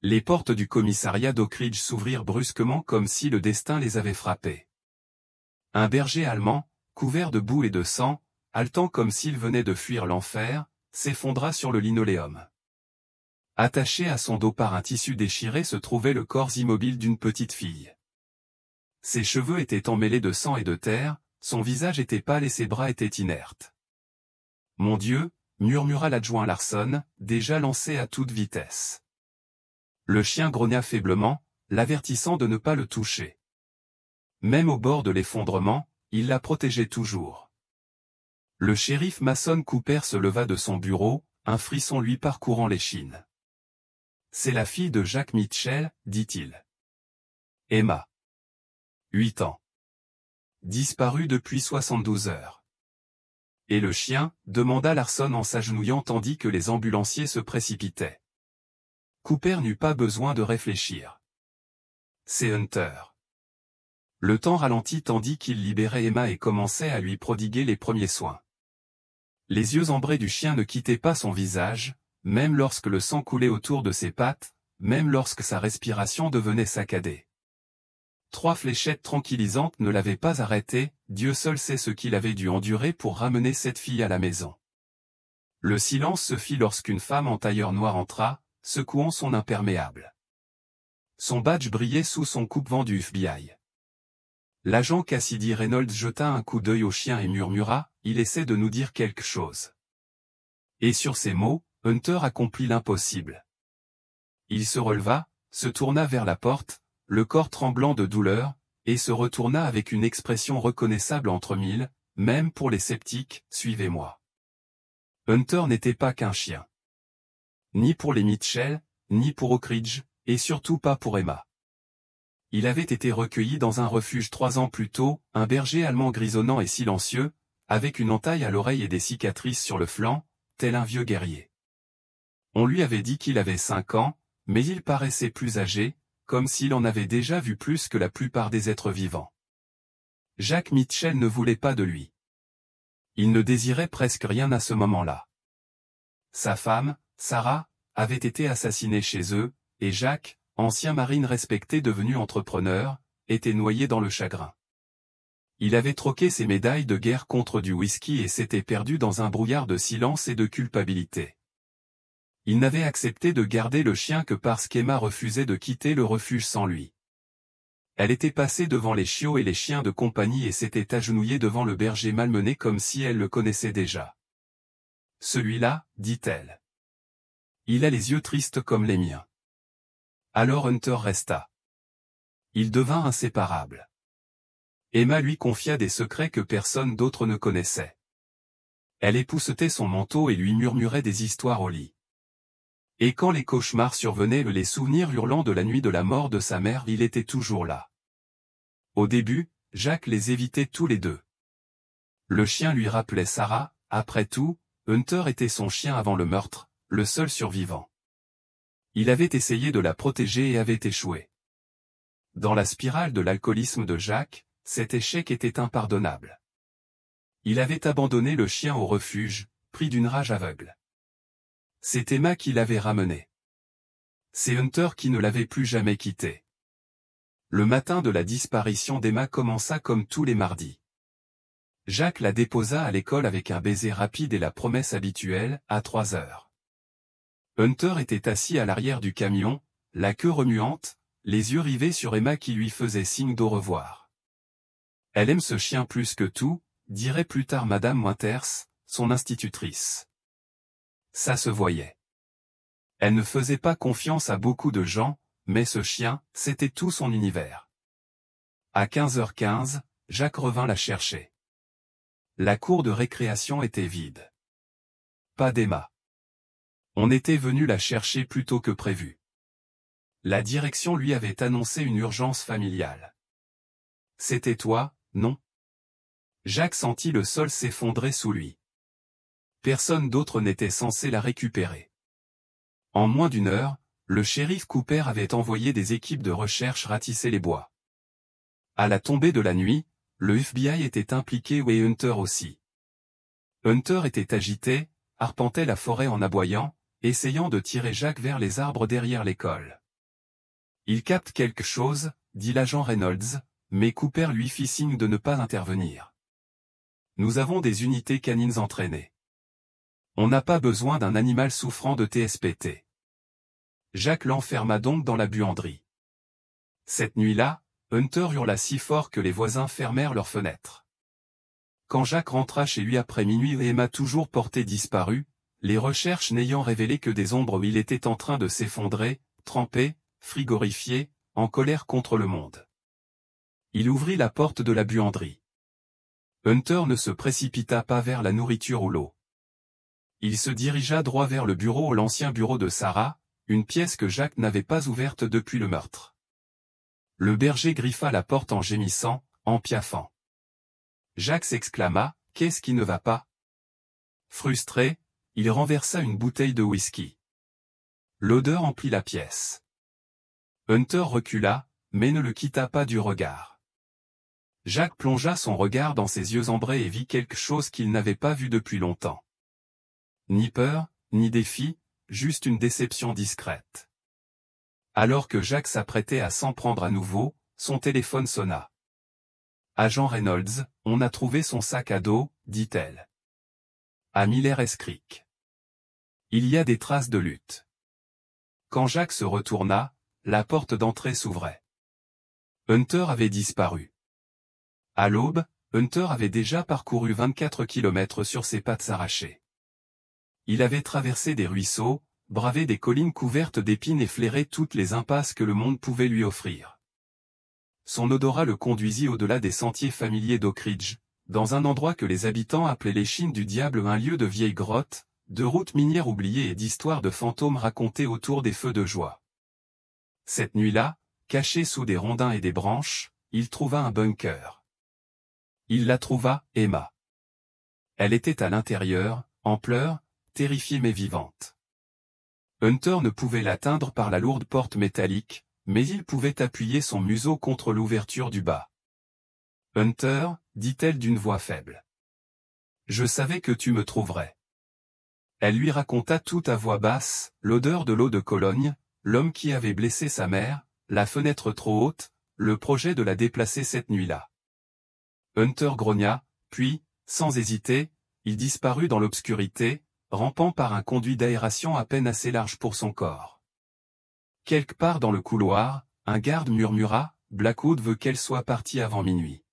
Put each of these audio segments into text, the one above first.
Les portes du commissariat d'Oak Ridge s'ouvrirent brusquement comme si le destin les avait frappés. Un berger allemand, couvert de boue et de sang, haletant comme s'il venait de fuir l'enfer, s'effondra sur le linoléum. Attaché à son dos par un tissu déchiré se trouvait le corps immobile d'une petite fille. Ses cheveux étaient emmêlés de sang et de terre, son visage était pâle et ses bras étaient inertes. « Mon Dieu !» murmura l'adjoint Larson, déjà lancé à toute vitesse. Le chien grogna faiblement, l'avertissant de ne pas le toucher. Même au bord de l'effondrement, il la protégeait toujours. Le shérif Mason Cooper se leva de son bureau, un frisson lui parcourant l'échine. « C'est la fille de Jack Mitchell, dit-il. Emma. 8 ans. Disparue depuis 72 heures. » Et le chien, demanda Larson en s'agenouillant tandis que les ambulanciers se précipitaient. Cooper n'eut pas besoin de réfléchir. C'est Hunter. Le temps ralentit tandis qu'il libérait Emma et commençait à lui prodiguer les premiers soins. Les yeux ambrés du chien ne quittaient pas son visage, même lorsque le sang coulait autour de ses pattes, même lorsque sa respiration devenait saccadée. 3 fléchettes tranquillisantes ne l'avaient pas arrêté, Dieu seul sait ce qu'il avait dû endurer pour ramener cette fille à la maison. Le silence se fit lorsqu'une femme en tailleur noir entra, secouant son imperméable. Son badge brillait sous son coupe-vent du FBI. L'agent Cassidy Reynolds jeta un coup d'œil au chien et murmura, « Il essaie de nous dire quelque chose. » Et sur ces mots, Hunter accomplit l'impossible. Il se releva, se tourna vers la porte, le corps tremblant de douleur, et se retourna avec une expression reconnaissable entre mille, même pour les sceptiques, « Suivez-moi. » Hunter n'était pas qu'un chien. Ni pour les Mitchell, ni pour Oak Ridge, et surtout pas pour Emma. Il avait été recueilli dans un refuge 3 ans plus tôt, un berger allemand grisonnant et silencieux, avec une entaille à l'oreille et des cicatrices sur le flanc, tel un vieux guerrier. On lui avait dit qu'il avait 5 ans, mais il paraissait plus âgé, comme s'il en avait déjà vu plus que la plupart des êtres vivants. Jack Mitchell ne voulait pas de lui. Il ne désirait presque rien à ce moment-là. Sa femme, Sarah, avait été assassinée chez eux, et Jack, ancien marine respecté devenu entrepreneur, était noyé dans le chagrin. Il avait troqué ses médailles de guerre contre du whisky et s'était perdu dans un brouillard de silence et de culpabilité. Il n'avait accepté de garder le chien que parce qu'Emma refusait de quitter le refuge sans lui. Elle était passée devant les chiots et les chiens de compagnie et s'était agenouillée devant le berger malmené comme si elle le connaissait déjà. « Celui-là, dit-elle. Il a les yeux tristes comme les miens. » Alors Hunter resta. Il devint inséparable. Emma lui confia des secrets que personne d'autre ne connaissait. Elle époussetait son manteau et lui murmurait des histoires au lit. Et quand les cauchemars survenaient, les souvenirs hurlants de la nuit de la mort de sa mère, il était toujours là. Au début, Jack les évitait tous les deux. Le chien lui rappelait Sarah, après tout, Hunter était son chien avant le meurtre, le seul survivant. Il avait essayé de la protéger et avait échoué. Dans la spirale de l'alcoolisme de Jack, cet échec était impardonnable. Il avait abandonné le chien au refuge, pris d'une rage aveugle. C'est Emma qui l'avait ramené. C'est Hunter qui ne l'avait plus jamais quitté. Le matin de la disparition d'Emma commença comme tous les mardis. Jack la déposa à l'école avec un baiser rapide et la promesse habituelle, à 3 heures. Hunter était assis à l'arrière du camion, la queue remuante, les yeux rivés sur Emma qui lui faisait signe d'au revoir. Elle aime ce chien plus que tout, dirait plus tard Madame Winters, son institutrice. Ça se voyait. Elle ne faisait pas confiance à beaucoup de gens, mais ce chien, c'était tout son univers. À 15h15, Jack revint la chercher. La cour de récréation était vide. Pas d'Emma. On était venu la chercher plus tôt que prévu. La direction lui avait annoncé une urgence familiale. C'était toi, non? Jack sentit le sol s'effondrer sous lui. Personne d'autre n'était censé la récupérer. En moins d'1 heure, le shérif Cooper avait envoyé des équipes de recherche ratisser les bois. À la tombée de la nuit, le FBI était impliqué et Hunter aussi. Hunter était agité, arpentait la forêt en aboyant, essayant de tirer Jack vers les arbres derrière l'école. Il capte quelque chose, dit l'agent Reynolds, mais Cooper lui fit signe de ne pas intervenir. Nous avons des unités canines entraînées. On n'a pas besoin d'un animal souffrant de TSPT. Jack l'enferma donc dans la buanderie. Cette nuit-là, Hunter hurla si fort que les voisins fermèrent leurs fenêtres. Quand Jack rentra chez lui après minuit et Emma toujours portée disparue, les recherches n'ayant révélé que des ombres où il était en train de s'effondrer, trempé, frigorifié, en colère contre le monde. Il ouvrit la porte de la buanderie. Hunter ne se précipita pas vers la nourriture ou l'eau. Il se dirigea droit vers le bureau, l'ancien bureau de Sarah, une pièce que Jack n'avait pas ouverte depuis le meurtre. Le berger griffa la porte en gémissant, en piaffant. Jack s'exclama, « Qu'est-ce qui ne va pas ?» Frustré, il renversa une bouteille de whisky. L'odeur emplit la pièce. Hunter recula, mais ne le quitta pas du regard. Jack plongea son regard dans ses yeux ambrés et vit quelque chose qu'il n'avait pas vu depuis longtemps. Ni peur, ni défi, juste une déception discrète. Alors que Jack s'apprêtait à s'en prendre à nouveau, son téléphone sonna. « Agent Reynolds, on a trouvé son sac à dos, dit-elle. À Miller Creek. Il y a des traces de lutte. » Quand Jack se retourna, la porte d'entrée s'ouvrait. Hunter avait disparu. À l'aube, Hunter avait déjà parcouru 24 kilomètres sur ses pattes arrachées. Il avait traversé des ruisseaux, bravé des collines couvertes d'épines et flairé toutes les impasses que le monde pouvait lui offrir. Son odorat le conduisit au-delà des sentiers familiers d'Oak Ridge, dans un endroit que les habitants appelaient l'échine du diable, un lieu de vieilles grottes, de routes minières oubliées et d'histoires de fantômes racontées autour des feux de joie. Cette nuit-là, caché sous des rondins et des branches, il trouva un bunker. Il la trouva, Emma. Elle était à l'intérieur, en pleurs, terrifiée mais vivante. Hunter ne pouvait l'atteindre par la lourde porte métallique, mais il pouvait appuyer son museau contre l'ouverture du bas. « Hunter, dit-elle d'une voix faible. Je savais que tu me trouverais. » Elle lui raconta tout à voix basse, l'odeur de l'eau de Cologne, l'homme qui avait blessé sa mère, la fenêtre trop haute, le projet de la déplacer cette nuit-là. Hunter grogna, puis, sans hésiter, il disparut dans l'obscurité, rampant par un conduit d'aération à peine assez large pour son corps. Quelque part dans le couloir, un garde murmura, « Blackwood veut qu'elle soit partie avant minuit. »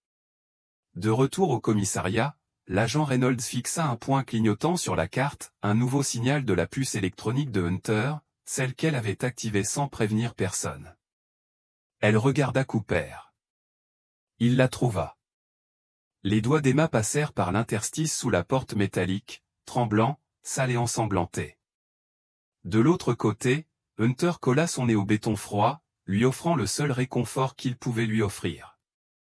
De retour au commissariat, l'agent Reynolds fixa un point clignotant sur la carte, un nouveau signal de la puce électronique de Hunter, celle qu'elle avait activée sans prévenir personne. Elle regarda Cooper. Il la trouva. Les doigts d'Emma passèrent par l'interstice sous la porte métallique, tremblant, sale et ensanglanté. De l'autre côté, Hunter colla son nez au béton froid, lui offrant le seul réconfort qu'il pouvait lui offrir.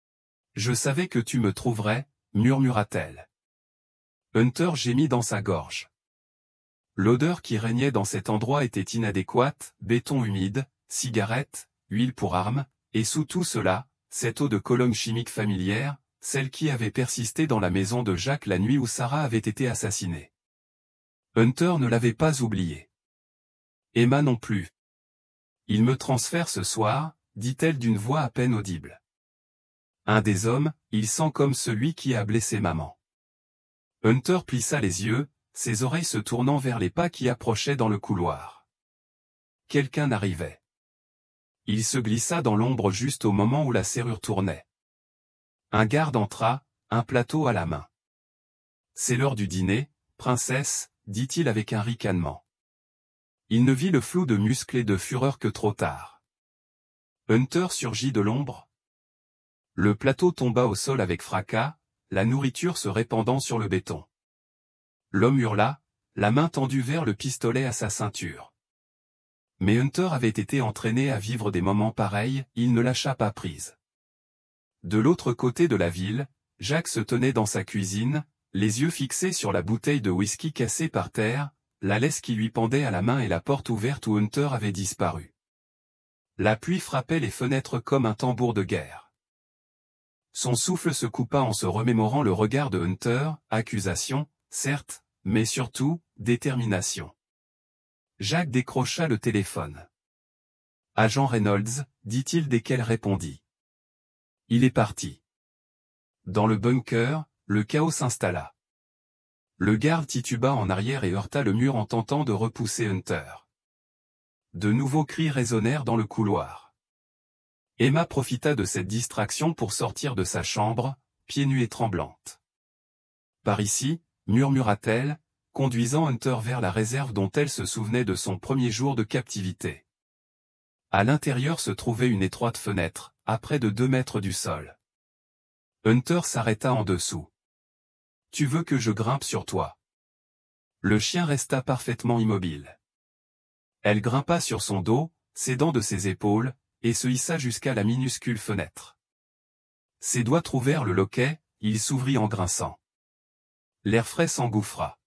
« Je savais que tu me trouverais, » murmura-t-elle. Hunter gémit dans sa gorge. L'odeur qui régnait dans cet endroit était inadéquate, béton humide, cigarettes, huile pour armes, et sous tout cela, cette eau de Cologne chimique familière, celle qui avait persisté dans la maison de Jack la nuit où Sarah avait été assassinée. Hunter ne l'avait pas oubliée. Emma non plus. « Il me transfère ce soir, » dit-elle d'une voix à peine audible. Un des hommes, il sent comme celui qui a blessé maman. Hunter plissa les yeux, ses oreilles se tournant vers les pas qui approchaient dans le couloir. Quelqu'un arrivait. Il se glissa dans l'ombre juste au moment où la serrure tournait. Un garde entra, un plateau à la main. « C'est l'heure du dîner, princesse, » dit-il avec un ricanement. Il ne vit le flou de muscles et de fureur que trop tard. Hunter surgit de l'ombre. Le plateau tomba au sol avec fracas, la nourriture se répandant sur le béton. L'homme hurla, la main tendue vers le pistolet à sa ceinture. Mais Hunter avait été entraîné à vivre des moments pareils, il ne lâcha pas prise. De l'autre côté de la ville, Jack se tenait dans sa cuisine, les yeux fixés sur la bouteille de whisky cassée par terre, la laisse qui lui pendait à la main et la porte ouverte où Hunter avait disparu. La pluie frappait les fenêtres comme un tambour de guerre. Son souffle se coupa en se remémorant le regard de Hunter, accusation, certes, mais surtout, détermination. Jack décrocha le téléphone. Agent Reynolds, dit-il dès qu'elle répondit. Il est parti. Dans le bunker, le chaos s'installa. Le garde tituba en arrière et heurta le mur en tentant de repousser Hunter. De nouveaux cris résonnèrent dans le couloir. Emma profita de cette distraction pour sortir de sa chambre, pieds nus et tremblante. Par ici, murmura-t-elle, conduisant Hunter vers la réserve dont elle se souvenait de son premier jour de captivité. À l'intérieur se trouvait une étroite fenêtre, à près de 2 mètres du sol. Hunter s'arrêta en dessous. « Tu veux que je grimpe sur toi ?» Le chien resta parfaitement immobile. Elle grimpa sur son dos, s'aidant de ses épaules, et se hissa jusqu'à la minuscule fenêtre. Ses doigts trouvèrent le loquet, il s'ouvrit en grinçant. L'air frais s'engouffra.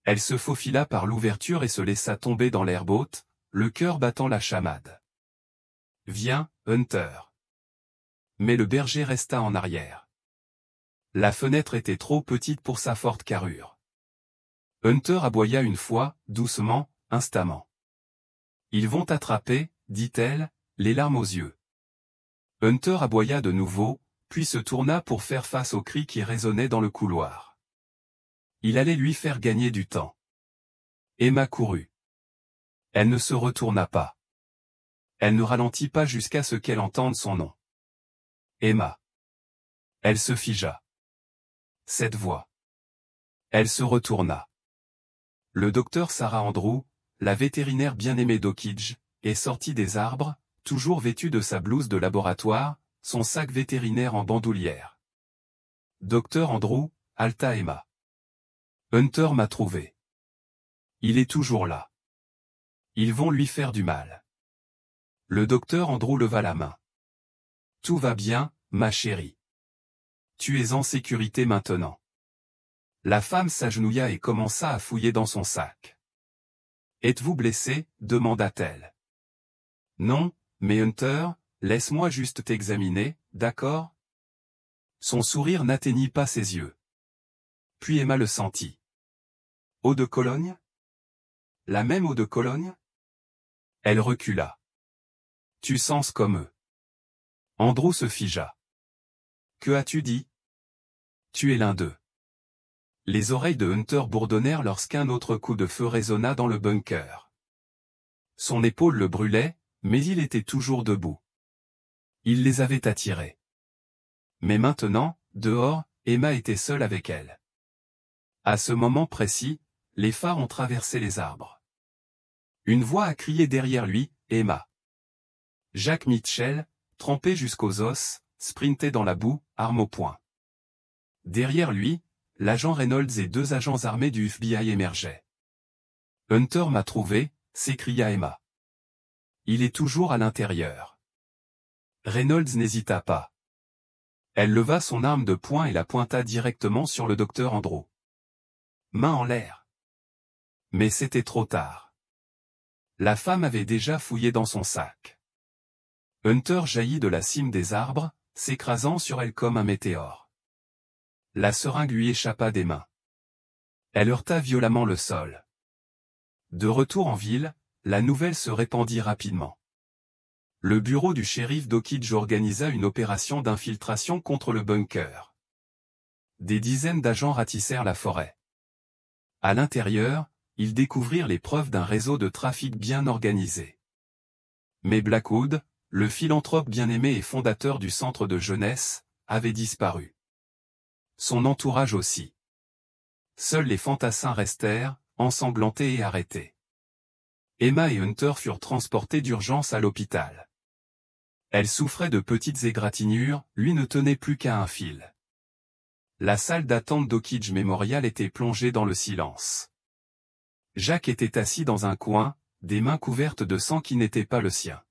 Elle se faufila par l'ouverture et se laissa tomber dans l'herbe haute, le cœur battant la chamade. « Viens, Hunter. » Mais le berger resta en arrière. La fenêtre était trop petite pour sa forte carrure. Hunter aboya une fois, doucement, instamment. « Ils vont t'attraper, dit-elle, les larmes aux yeux. » Hunter aboya de nouveau, puis se tourna pour faire face aux cris qui résonnaient dans le couloir. Il allait lui faire gagner du temps. Emma courut. Elle ne se retourna pas. Elle ne ralentit pas jusqu'à ce qu'elle entende son nom. Emma. Elle se figea. Cette voix. Elle se retourna. Le docteur Sarah Andrew, la vétérinaire bien-aimée d'Oakidge, est sortie des arbres, toujours vêtue de sa blouse de laboratoire, son sac vétérinaire en bandoulière. Docteur Andrew, haleta Emma. Hunter m'a trouvé. Il est toujours là. Ils vont lui faire du mal. Le docteur Andrew leva la main. Tout va bien, ma chérie. Tu es en sécurité maintenant. La femme s'agenouilla et commença à fouiller dans son sac. Êtes-vous blessé, demanda-t-elle. Non, mais Hunter, laisse-moi juste t'examiner, d'accord? Son sourire n'atteignit pas ses yeux. Puis Emma le sentit. Eau de Cologne? La même eau de Cologne? Elle recula. Tu sens comme eux. Andrew se figea. Que as-tu dit? Tu es l'un d'eux. Les oreilles de Hunter bourdonnèrent lorsqu'un autre coup de feu résonna dans le bunker. Son épaule le brûlait, mais il était toujours debout. Il les avait attirés. Mais maintenant, dehors, Emma était seule avec elle. À ce moment précis, les phares ont traversé les arbres. Une voix a crié derrière lui, Emma. Jack Mitchell, trempé jusqu'aux os, sprintait dans la boue, arme au poing. Derrière lui, l'agent Reynolds et 2 agents armés du FBI émergeaient. Hunter m'a trouvé, s'écria Emma. Il est toujours à l'intérieur. Reynolds n'hésita pas. Elle leva son arme de poing et la pointa directement sur le docteur Andrew. Main en l'air. Mais c'était trop tard. La femme avait déjà fouillé dans son sac. Hunter jaillit de la cime des arbres, s'écrasant sur elle comme un météore. La seringue lui échappa des mains. Elle heurta violemment le sol. De retour en ville, la nouvelle se répandit rapidement. Le bureau du shérif d'Oakidge organisa une opération d'infiltration contre le bunker. Des dizaines d'agents ratissèrent la forêt. À l'intérieur, ils découvrirent les preuves d'un réseau de trafic bien organisé. Mais Blackwood, le philanthrope bien-aimé et fondateur du centre de jeunesse, avait disparu. Son entourage aussi. Seuls les fantassins restèrent, ensanglantés et arrêtés. Emma et Hunter furent transportés d'urgence à l'hôpital. Elle souffrait de petites égratignures, lui ne tenait plus qu'à un fil. La salle d'attente d'Oakidge Memorial était plongée dans le silence. Jack était assis dans un coin, des mains couvertes de sang qui n'était pas le sien.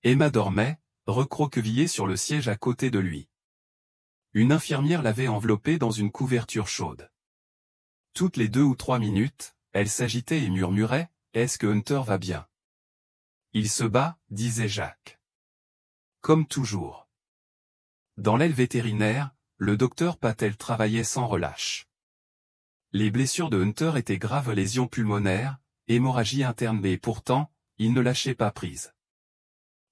Emma dormait, recroquevillée sur le siège à côté de lui. Une infirmière l'avait enveloppée dans une couverture chaude. Toutes les 2 ou 3 minutes, elle s'agitait et murmurait, « Est-ce que Hunter va bien ?» « Il se bat, » disait Jack. Comme toujours. Dans l'aile vétérinaire, le docteur Patel travaillait sans relâche. Les blessures de Hunter étaient graves, lésions pulmonaires, hémorragie interne, mais pourtant, il ne lâchait pas prise.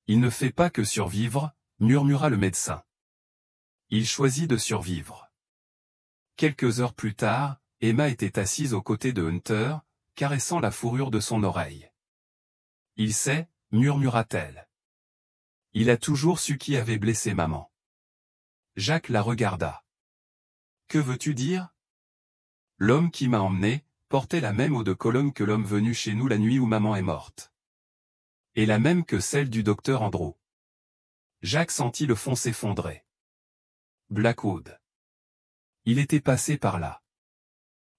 Il ne fait pas que survivre, murmura le médecin. Il choisit de survivre. Quelques heures plus tard, Emma était assise aux côtés de Hunter, caressant la fourrure de son oreille. Il sait, murmura-t-elle. Il a toujours su qui avait blessé maman. Jacques la regarda. Que veux-tu dire? L'homme qui m'a emmené, portait la même eau de Cologne que l'homme venu chez nous la nuit où maman est morte. Et la même que celle du docteur Andrew. Jacques sentit le fond s'effondrer. Blackwood. Il était passé par là.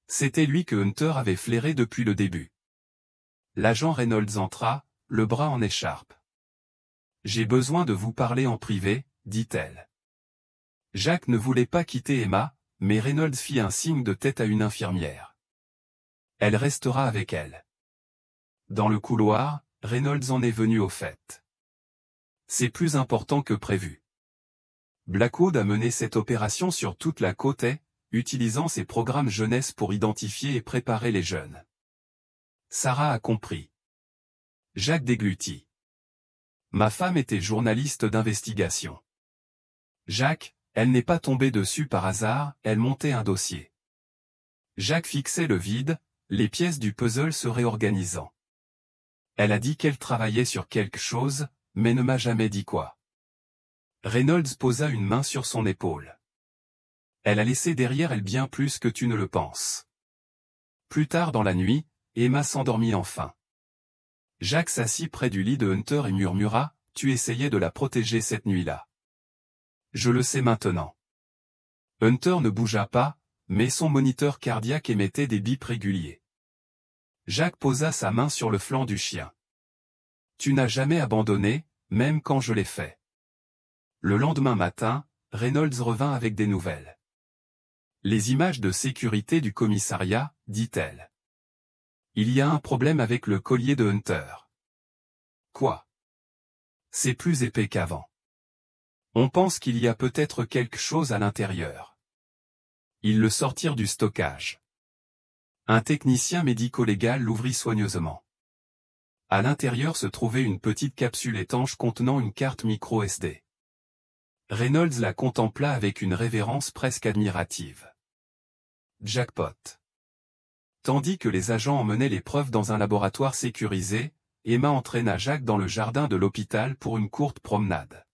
C'était lui que Hunter avait flairé depuis le début. L'agent Reynolds entra, le bras en écharpe. J'ai besoin de vous parler en privé, dit-elle. Jacques ne voulait pas quitter Emma, mais Reynolds fit un signe de tête à une infirmière. Elle restera avec elle. Dans le couloir, Reynolds en est venu au fait. C'est plus important que prévu. Blackwood a mené cette opération sur toute la côte est, utilisant ses programmes jeunesse pour identifier et préparer les jeunes. Sarah a compris. Jacques déglutit. Ma femme était journaliste d'investigation. Jacques, elle n'est pas tombée dessus par hasard, elle montait un dossier. Jacques fixait le vide, les pièces du puzzle se réorganisant. Elle a dit qu'elle travaillait sur quelque chose, mais ne m'a jamais dit quoi. Reynolds posa une main sur son épaule. Elle a laissé derrière elle bien plus que tu ne le penses. Plus tard dans la nuit, Emma s'endormit enfin. Jacques s'assit près du lit de Hunter et murmura, tu essayais de la protéger cette nuit-là. Je le sais maintenant. Hunter ne bougea pas, mais son moniteur cardiaque émettait des bips réguliers. Jacques posa sa main sur le flanc du chien. Tu n'as jamais abandonné, même quand je l'ai fait. Le lendemain matin, Reynolds revint avec des nouvelles. Les images de sécurité du commissariat, dit-elle. Il y a un problème avec le collier de Hunter. Quoi? C'est plus épais qu'avant. On pense qu'il y a peut-être quelque chose à l'intérieur. Ils le sortirent du stockage. Un technicien médico-légal l'ouvrit soigneusement. À l'intérieur se trouvait une petite capsule étanche contenant une carte micro SD. Reynolds la contempla avec une révérence presque admirative. Jackpot. Tandis que les agents emmenaient les preuves dans un laboratoire sécurisé, Emma entraîna Jacques dans le jardin de l'hôpital pour une courte promenade.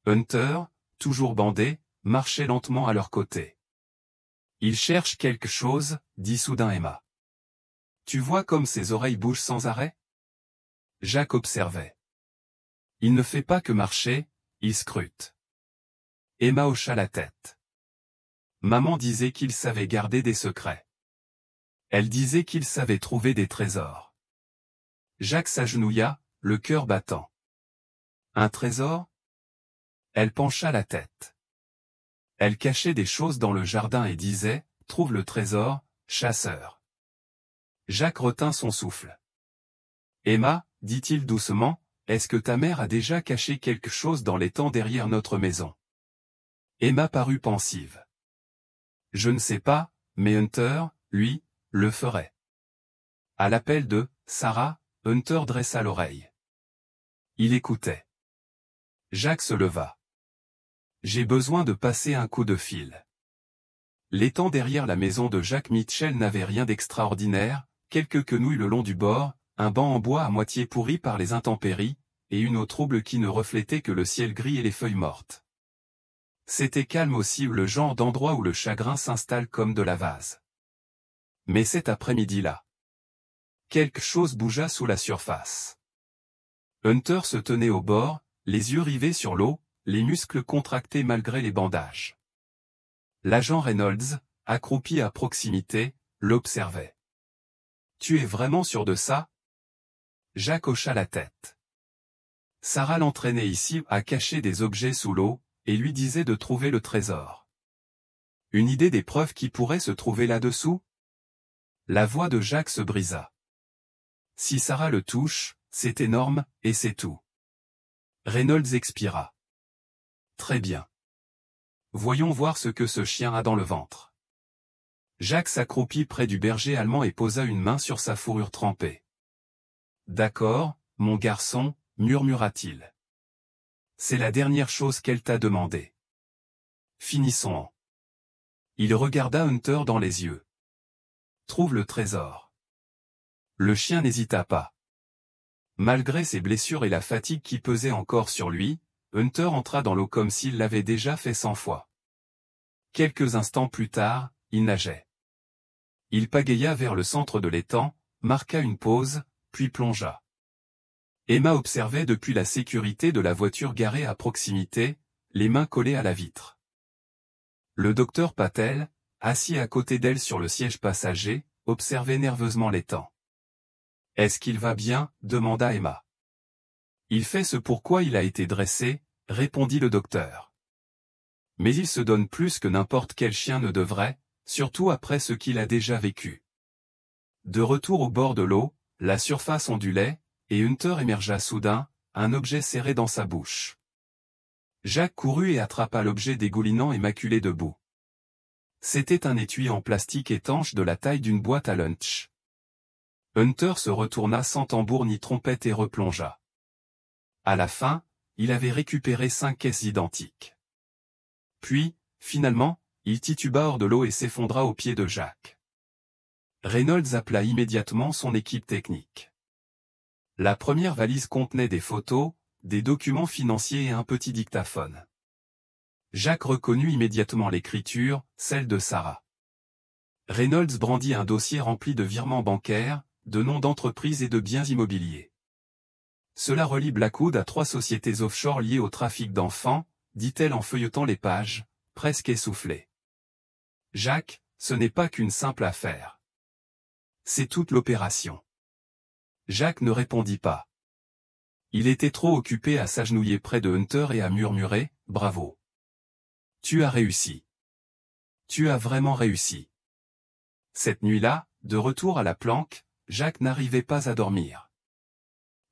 Hunter, toujours bandé, marchait lentement à leur côté. Il cherche quelque chose, dit soudain Emma. Tu vois comme ses oreilles bougent sans arrêt? Jacques observait. Il ne fait pas que marcher, il scrute. Emma hocha la tête. Maman disait qu'il savait garder des secrets. Elle disait qu'il savait trouver des trésors. Jacques s'agenouilla, le cœur battant. Un trésor? Elle pencha la tête. Elle cachait des choses dans le jardin et disait, trouve le trésor, chasseur. Jacques retint son souffle. Emma, dit-il doucement, est-ce que ta mère a déjà caché quelque chose dans l'étang derrière notre maison? Emma parut pensive. Je ne sais pas, mais Hunter, lui, le ferait. À l'appel de Sarah, Hunter dressa l'oreille. Il écoutait. Jacques se leva. J'ai besoin de passer un coup de fil. L'étang derrière la maison de Jacques Mitchell n'avait rien d'extraordinaire, quelques quenouilles le long du bord, un banc en bois à moitié pourri par les intempéries, et une eau trouble qui ne reflétait que le ciel gris et les feuilles mortes. C'était calme aussi, le genre d'endroit où le chagrin s'installe comme de la vase. Mais cet après-midi-là, quelque chose bougea sous la surface. Hunter se tenait au bord, les yeux rivés sur l'eau, les muscles contractés malgré les bandages. L'agent Reynolds, accroupi à proximité, l'observait. Tu es vraiment sûr de ça? Jacques hocha la tête. Sarah l'entraînait ici à cacher des objets sous l'eau, et lui disait de trouver le trésor. Une idée des preuves qui pourraient se trouver là-dessous? La voix de Jacques se brisa. Si Sarah le touche, c'est énorme, et c'est tout. Reynolds expira. Très bien. Voyons voir ce que ce chien a dans le ventre. Jacques s'accroupit près du berger allemand et posa une main sur sa fourrure trempée. D'accord, mon garçon, murmura-t-il. C'est la dernière chose qu'elle t'a demandé. Finissons. Il regarda Hunter dans les yeux. Trouve le trésor. Le chien n'hésita pas. Malgré ses blessures et la fatigue qui pesait encore sur lui, Hunter entra dans l'eau comme s'il l'avait déjà fait 100 fois. Quelques instants plus tard, il nageait. Il pagaya vers le centre de l'étang, marqua une pause, puis plongea. Emma observait depuis la sécurité de la voiture garée à proximité, les mains collées à la vitre. Le docteur Patel, assis à côté d'elle sur le siège passager, observait nerveusement l'étang. « Est-ce qu'il va bien ?» demanda Emma. « Il fait ce pourquoi il a été dressé », répondit le docteur. « Mais il se donne plus que n'importe quel chien ne devrait, surtout après ce qu'il a déjà vécu. » De retour au bord de l'eau, la surface ondulait, et Hunter émergea soudain, un objet serré dans sa bouche. Jacques courut et attrapa l'objet dégoulinant et maculé de boue. C'était un étui en plastique étanche de la taille d'une boîte à lunch. Hunter se retourna sans tambour ni trompette et replongea. À la fin, il avait récupéré 5 caisses identiques. Puis, finalement, il tituba hors de l'eau et s'effondra aux pieds de Jacques. Reynolds appela immédiatement son équipe technique. La première valise contenait des photos, des documents financiers et un petit dictaphone. Jacques reconnut immédiatement l'écriture, celle de Sarah. Reynolds brandit un dossier rempli de virements bancaires, de noms d'entreprises et de biens immobiliers. Cela relie Blackwood à 3 sociétés offshore liées au trafic d'enfants, dit-elle en feuilletant les pages, presque essoufflée. Jacques, ce n'est pas qu'une simple affaire. C'est toute l'opération. Jacques ne répondit pas. Il était trop occupé à s'agenouiller près de Hunter et à murmurer « Bravo. Tu as réussi. Tu as vraiment réussi. » Cette nuit-là, de retour à la planque, Jacques n'arrivait pas à dormir.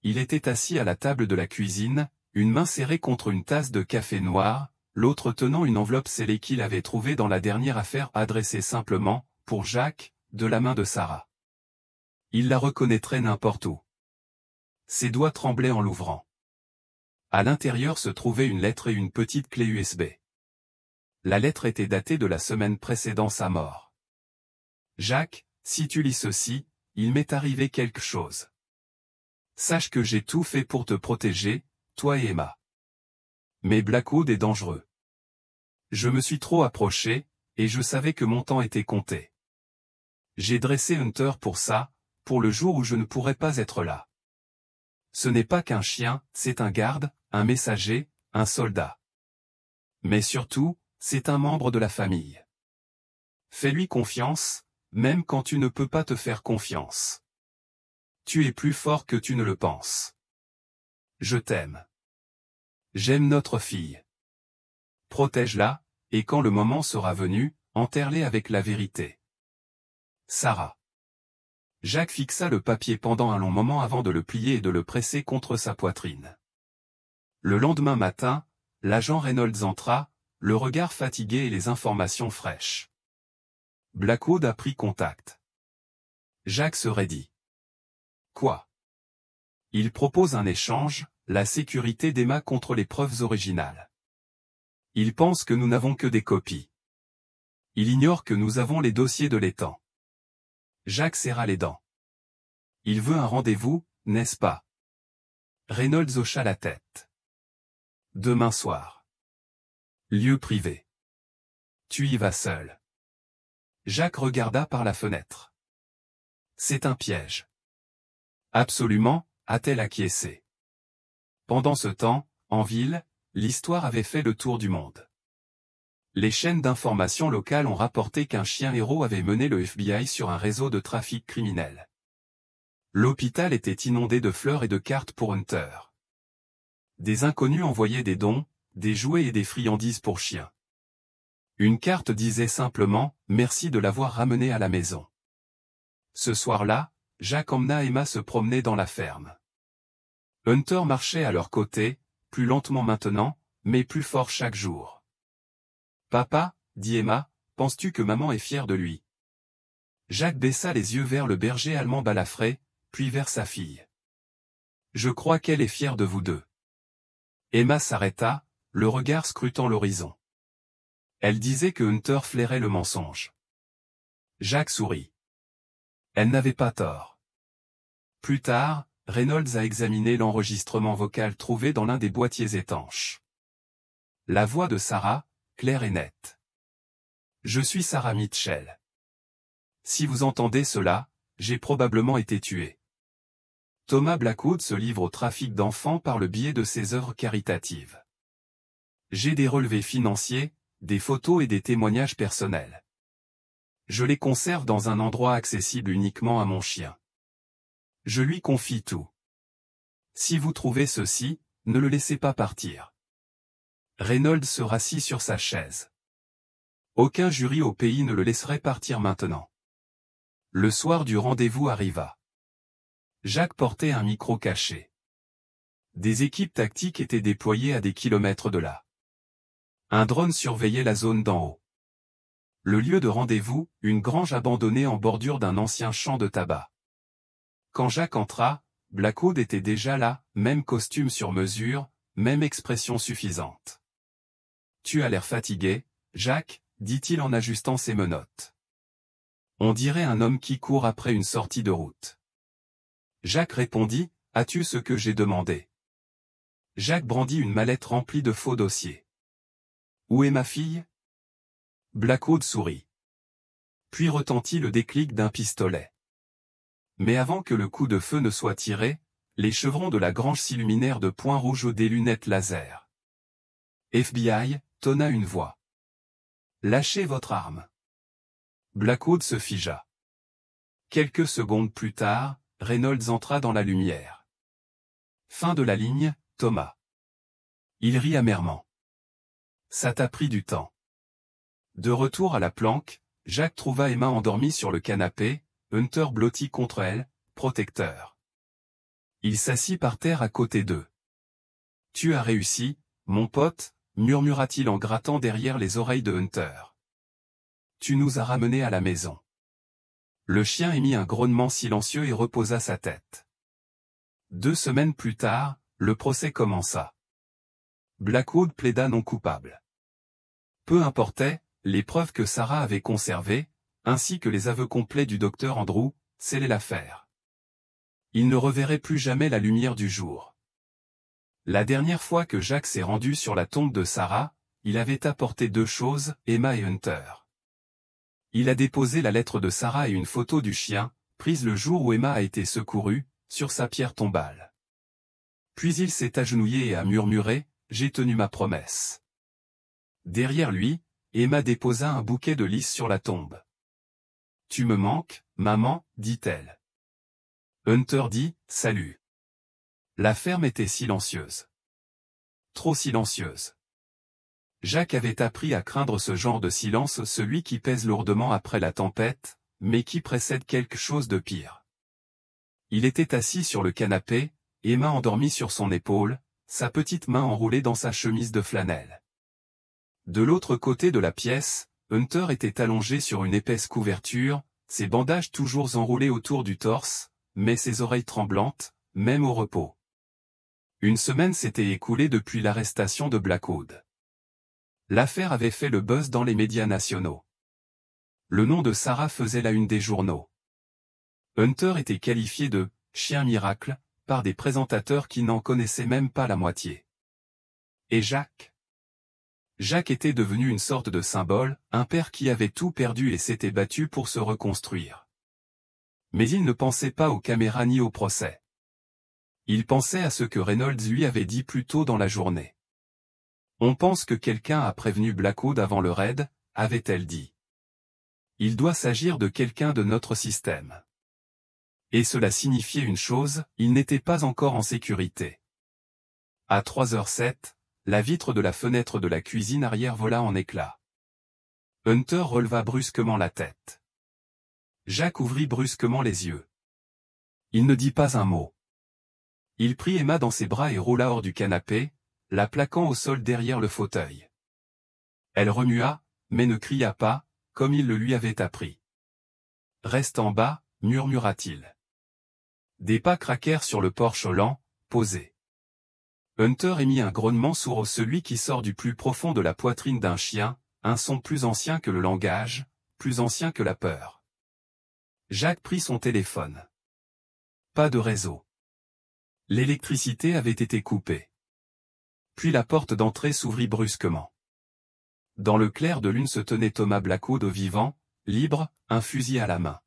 Il était assis à la table de la cuisine, une main serrée contre une tasse de café noir, l'autre tenant une enveloppe scellée qu'il avait trouvée dans la dernière affaire adressée simplement, pour Jacques, de la main de Sarah. Il la reconnaîtrait n'importe où. Ses doigts tremblaient en l'ouvrant. À l'intérieur se trouvait une lettre et une petite clé USB. La lettre était datée de la semaine précédant sa mort. « Jacques, si tu lis ceci, il m'est arrivé quelque chose. Sache que j'ai tout fait pour te protéger, toi et Emma. Mais Blackwood est dangereux. Je me suis trop approché, et je savais que mon temps était compté. J'ai dressé Hunter pour ça, pour le jour où je ne pourrais pas être là. Ce n'est pas qu'un chien, c'est un garde, un messager, un soldat. Mais surtout, c'est un membre de la famille. Fais-lui confiance, même quand tu ne peux pas te faire confiance. Tu es plus fort que tu ne le penses. Je t'aime. J'aime notre fille. Protège-la, et quand le moment sera venu, enterre-les avec la vérité. Sarah. Jacques fixa le papier pendant un long moment avant de le plier et de le presser contre sa poitrine. Le lendemain matin, l'agent Reynolds entra, le regard fatigué et les informations fraîches. Blackwood a pris contact. Jacques se raidit. Quoi? Il propose un échange, la sécurité d'Emma contre les preuves originales. Il pense que nous n'avons que des copies. Il ignore que nous avons les dossiers de l'étang. Jacques serra les dents. Il veut un rendez-vous, n'est-ce pas? Reynolds hocha la tête. Demain soir. Lieu privé. Tu y vas seul. Jacques regarda par la fenêtre. C'est un piège. Absolument, a-t-elle acquiescé. Pendant ce temps, en ville, l'histoire avait fait le tour du monde. Les chaînes d'information locales ont rapporté qu'un chien héros avait mené le FBI sur un réseau de trafic criminel. L'hôpital était inondé de fleurs et de cartes pour Hunter. Des inconnus envoyaient des dons, des jouets et des friandises pour chiens. Une carte disait simplement « Merci de l'avoir ramené à la maison ». Ce soir-là, Jacques emmena Emma se promener dans la ferme. Hunter marchait à leur côté, plus lentement maintenant, mais plus fort chaque jour. « Papa, dit Emma, penses-tu que maman est fière de lui ?» Jacques baissa les yeux vers le berger allemand balafré, puis vers sa fille. « Je crois qu'elle est fière de vous deux. » Emma s'arrêta, le regard scrutant l'horizon. Elle disait que Hunter flairait le mensonge. Jack sourit. Elle n'avait pas tort. Plus tard, Reynolds a examiné l'enregistrement vocal trouvé dans l'un des boîtiers étanches. La voix de Sarah, claire et nette. « Je suis Sarah Mitchell. Si vous entendez cela, j'ai probablement été tué. » Thomas Blackwood se livre au trafic d'enfants par le biais de ses œuvres caritatives. J'ai des relevés financiers, des photos et des témoignages personnels. Je les conserve dans un endroit accessible uniquement à mon chien. Je lui confie tout. Si vous trouvez ceci, ne le laissez pas partir. Reynolds se rassit sur sa chaise. Aucun jury au pays ne le laisserait partir maintenant. Le soir du rendez-vous arriva. Jack portait un micro caché. Des équipes tactiques étaient déployées à des kilomètres de là. Un drone surveillait la zone d'en haut. Le lieu de rendez-vous, une grange abandonnée en bordure d'un ancien champ de tabac. Quand Jack entra, Blackwood était déjà là, même costume sur mesure, même expression suffisante. « Tu as l'air fatigué, Jack, » dit-il en ajustant ses menottes. On dirait un homme qui court après une sortie de route. Jack répondit, « As-tu ce que j'ai demandé ?» Jack brandit une mallette remplie de faux dossiers. « Où est ma fille ?» Blackwood sourit. Puis retentit le déclic d'un pistolet. Mais avant que le coup de feu ne soit tiré, les chevrons de la grange s'illuminèrent de points rouges des lunettes laser. « FBI » tonna une voix. « Lâchez votre arme. » Blackwood se figea. Quelques secondes plus tard, Reynolds entra dans la lumière. Fin de la ligne, Thomas. Il rit amèrement. Ça t'a pris du temps. De retour à la planque, Jack trouva Emma endormie sur le canapé, Hunter blotti contre elle, protecteur. Il s'assit par terre à côté d'eux. « Tu as réussi, mon pote » murmura-t-il en grattant derrière les oreilles de Hunter. « Tu nous as ramenés à la maison. » Le chien émit un grognement silencieux et reposa sa tête. 2 semaines plus tard, le procès commença. Blackwood plaida non coupable. Peu importait, les preuves que Sarah avait conservées, ainsi que les aveux complets du docteur Andrew, scellaient l'affaire. Il ne reverrait plus jamais la lumière du jour. La dernière fois que Jack s'est rendu sur la tombe de Sarah, il avait apporté 2 choses, Emma et Hunter. Il a déposé la lettre de Sarah et une photo du chien, prise le jour où Emma a été secourue, sur sa pierre tombale. Puis il s'est agenouillé et a murmuré, « J'ai tenu ma promesse. » Derrière lui, Emma déposa un bouquet de lys sur la tombe. « Tu me manques, maman, » dit-elle. Hunter dit, « Salut. » La ferme était silencieuse. Trop silencieuse. Jack avait appris à craindre ce genre de silence, celui qui pèse lourdement après la tempête, mais qui précède quelque chose de pire. Il était assis sur le canapé, Emma endormie sur son épaule, sa petite main enroulée dans sa chemise de flanelle. De l'autre côté de la pièce, Hunter était allongé sur une épaisse couverture, ses bandages toujours enroulés autour du torse, mais ses oreilles tremblantes, même au repos. Une semaine s'était écoulée depuis l'arrestation de Blackwood. L'affaire avait fait le buzz dans les médias nationaux. Le nom de Sarah faisait la une des journaux. Hunter était qualifié de « chien miracle » par des présentateurs qui n'en connaissaient même pas la moitié. Et Jack? Jack était devenu une sorte de symbole, un père qui avait tout perdu et s'était battu pour se reconstruire. Mais il ne pensait pas aux caméras ni au procès. Il pensait à ce que Reynolds lui avait dit plus tôt dans la journée. On pense que quelqu'un a prévenu Blackwood avant le raid, avait-elle dit. Il doit s'agir de quelqu'un de notre système. Et cela signifiait une chose, il n'était pas encore en sécurité. À 3h07, la vitre de la fenêtre de la cuisine arrière vola en éclats. Hunter releva brusquement la tête. Jack ouvrit brusquement les yeux. Il ne dit pas un mot. Il prit Emma dans ses bras et roula hors du canapé, la plaquant au sol derrière le fauteuil. Elle remua, mais ne cria pas, comme il le lui avait appris. « Reste en bas » murmura-t-il. Des pas craquèrent sur le porche lent, posé. Hunter émit un grognement sourd, celui qui sort du plus profond de la poitrine d'un chien, un son plus ancien que le langage, plus ancien que la peur. Jacques prit son téléphone. Pas de réseau. L'électricité avait été coupée. Puis la porte d'entrée s'ouvrit brusquement. Dans le clair de lune se tenait Thomas Blackwood vivant, libre, un fusil à la main.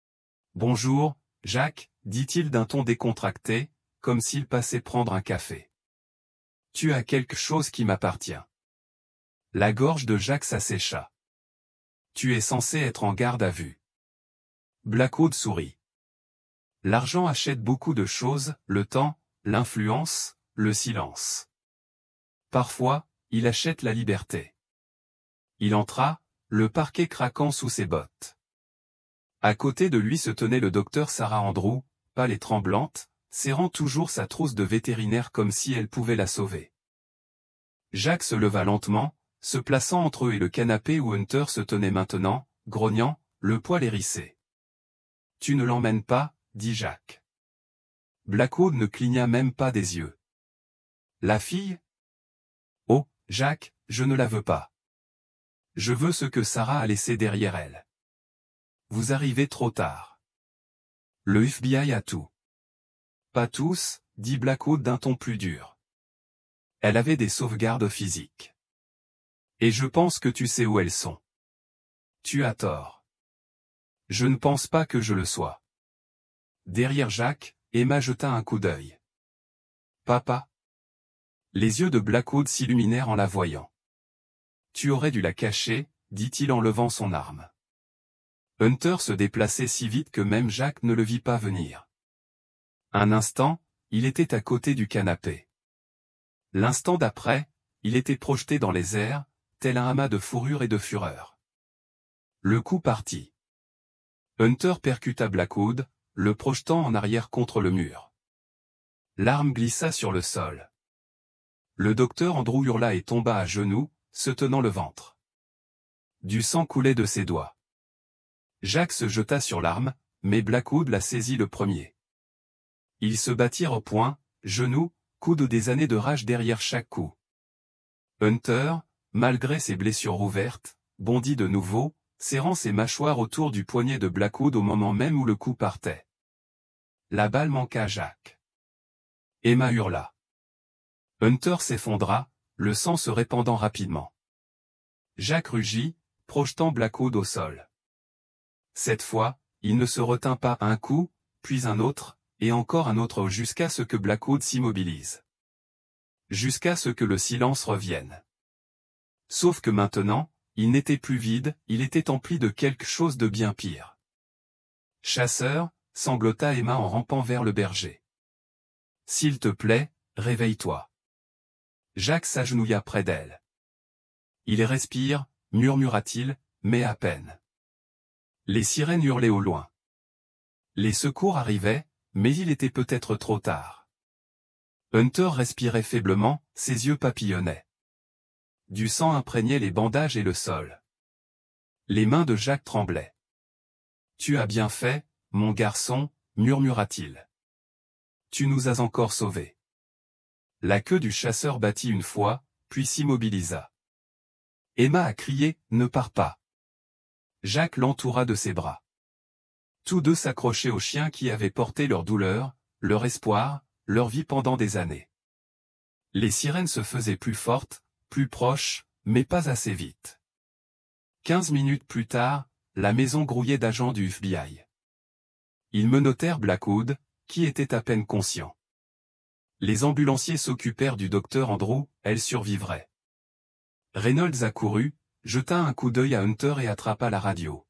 « Bonjour, Jacques, dit-il d'un ton décontracté, comme s'il passait prendre un café. Tu as quelque chose qui m'appartient. » La gorge de Jacques s'assécha. « Tu es censé être en garde à vue. » Blackwood sourit. « L'argent achète beaucoup de choses, le temps, l'influence, le silence. Parfois, il achète la liberté. » Il entra, le parquet craquant sous ses bottes. À côté de lui se tenait le docteur Sarah Andrew, pâle et tremblante, serrant toujours sa trousse de vétérinaire comme si elle pouvait la sauver. Jacques se leva lentement, se plaçant entre eux et le canapé où Hunter se tenait maintenant, grognant, le poil hérissé. « Tu ne l'emmènes pas, dit Jacques. Blackwood ne cligna même pas des yeux. « La fille ? Oh, Jacques, je ne la veux pas. Je veux ce que Sarah a laissé derrière elle. Vous arrivez trop tard. Le FBI a tout. » « Pas tous, dit Blackwood d'un ton plus dur. Elle avait des sauvegardes physiques. Et je pense que tu sais où elles sont. Tu as tort. Je ne pense pas que je le sois. Derrière Jacques, Emma jeta un coup d'œil. Papa. Les yeux de Blackwood s'illuminèrent en la voyant. Tu aurais dû la cacher, dit-il en levant son arme. Hunter se déplaçait si vite que même Jacques ne le vit pas venir. Un instant, il était à côté du canapé. L'instant d'après, il était projeté dans les airs, tel un amas de fourrure et de fureur. Le coup partit. Hunter percuta Blackwood, le projetant en arrière contre le mur. L'arme glissa sur le sol. Le docteur Andrew hurla et tomba à genoux, se tenant le ventre. Du sang coulait de ses doigts. Jacques se jeta sur l'arme, mais Blackwood la saisit le premier. Ils se battirent au poing, genoux, coudes des années de rage derrière chaque coup. Hunter, malgré ses blessures ouvertes, bondit de nouveau, serrant ses mâchoires autour du poignet de Blackwood au moment même où le coup partait. La balle manqua Jacques. Emma hurla. Hunter s'effondra, le sang se répandant rapidement. Jacques rugit, projetant Blackwood au sol. Cette fois, il ne se retint pas un coup, puis un autre, et encore un autre jusqu'à ce que Blackwood s'immobilise. Jusqu'à ce que le silence revienne. Sauf que maintenant, il n'était plus vide, il était empli de quelque chose de bien pire. Chasseur, sanglota Emma en rampant vers le berger. S'il te plaît, réveille-toi. Jacques s'agenouilla près d'elle. Il respire, murmura-t-il, mais à peine. Les sirènes hurlaient au loin. Les secours arrivaient, mais il était peut-être trop tard. Hunter respirait faiblement, ses yeux papillonnaient. Du sang imprégnait les bandages et le sol. Les mains de Jacques tremblaient. « Tu as bien fait, mon garçon, murmura-t-il. Tu nous as encore sauvés. » La queue du chasseur battit une fois, puis s'immobilisa. Emma a crié « Ne pars pas !» Jacques l'entoura de ses bras. Tous deux s'accrochaient au chien qui avait porté leur douleur, leur espoir, leur vie pendant des années. Les sirènes se faisaient plus fortes, plus proches, mais pas assez vite. 15 minutes plus tard, la maison grouillait d'agents du FBI. Ils menottèrent Blackwood, qui était à peine conscient. Les ambulanciers s'occupèrent du docteur Andrew, elle survivrait. Reynolds accourut, jeta un coup d'œil à Hunter et attrapa la radio.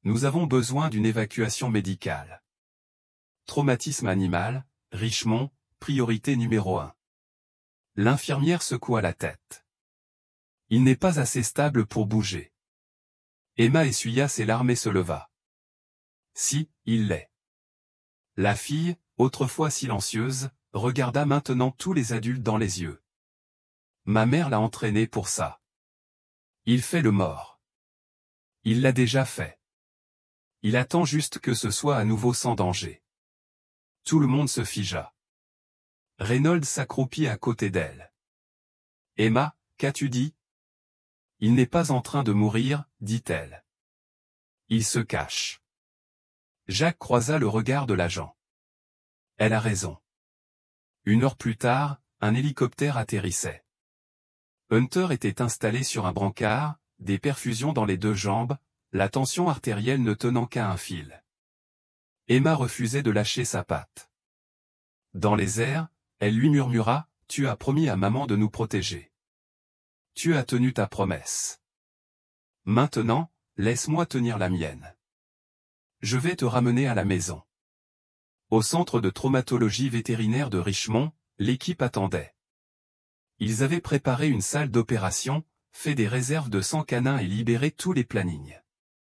Nous avons besoin d'une évacuation médicale. Traumatisme animal, Richmond, priorité numéro 1. L'infirmière secoua la tête. Il n'est pas assez stable pour bouger. Emma essuya ses larmes et se leva. Si, il l'est. La fille, autrefois silencieuse, regarda maintenant tous les adultes dans les yeux. Ma mère l'a entraîné pour ça. Il fait le mort. Il l'a déjà fait. Il attend juste que ce soit à nouveau sans danger. Tout le monde se figea. Reynolds s'accroupit à côté d'elle. « Emma, qu'as-tu dit ? » « Il n'est pas en train de mourir, dit-elle. Il se cache. » Jacques croisa le regard de l'agent. « Elle a raison. » 1 heure plus tard, un hélicoptère atterrissait. Hunter était installé sur un brancard, des perfusions dans les 2 jambes, la tension artérielle ne tenant qu'à un fil. Emma refusait de lâcher sa patte. Dans les airs, elle lui murmura, « Tu as promis à maman de nous protéger. Tu as tenu ta promesse. Maintenant, laisse-moi tenir la mienne. Je vais te ramener à la maison. » Au centre de traumatologie vétérinaire de Richmond, l'équipe attendait. Ils avaient préparé une salle d'opération, fait des réserves de 100 canins et libéré tous les plannings.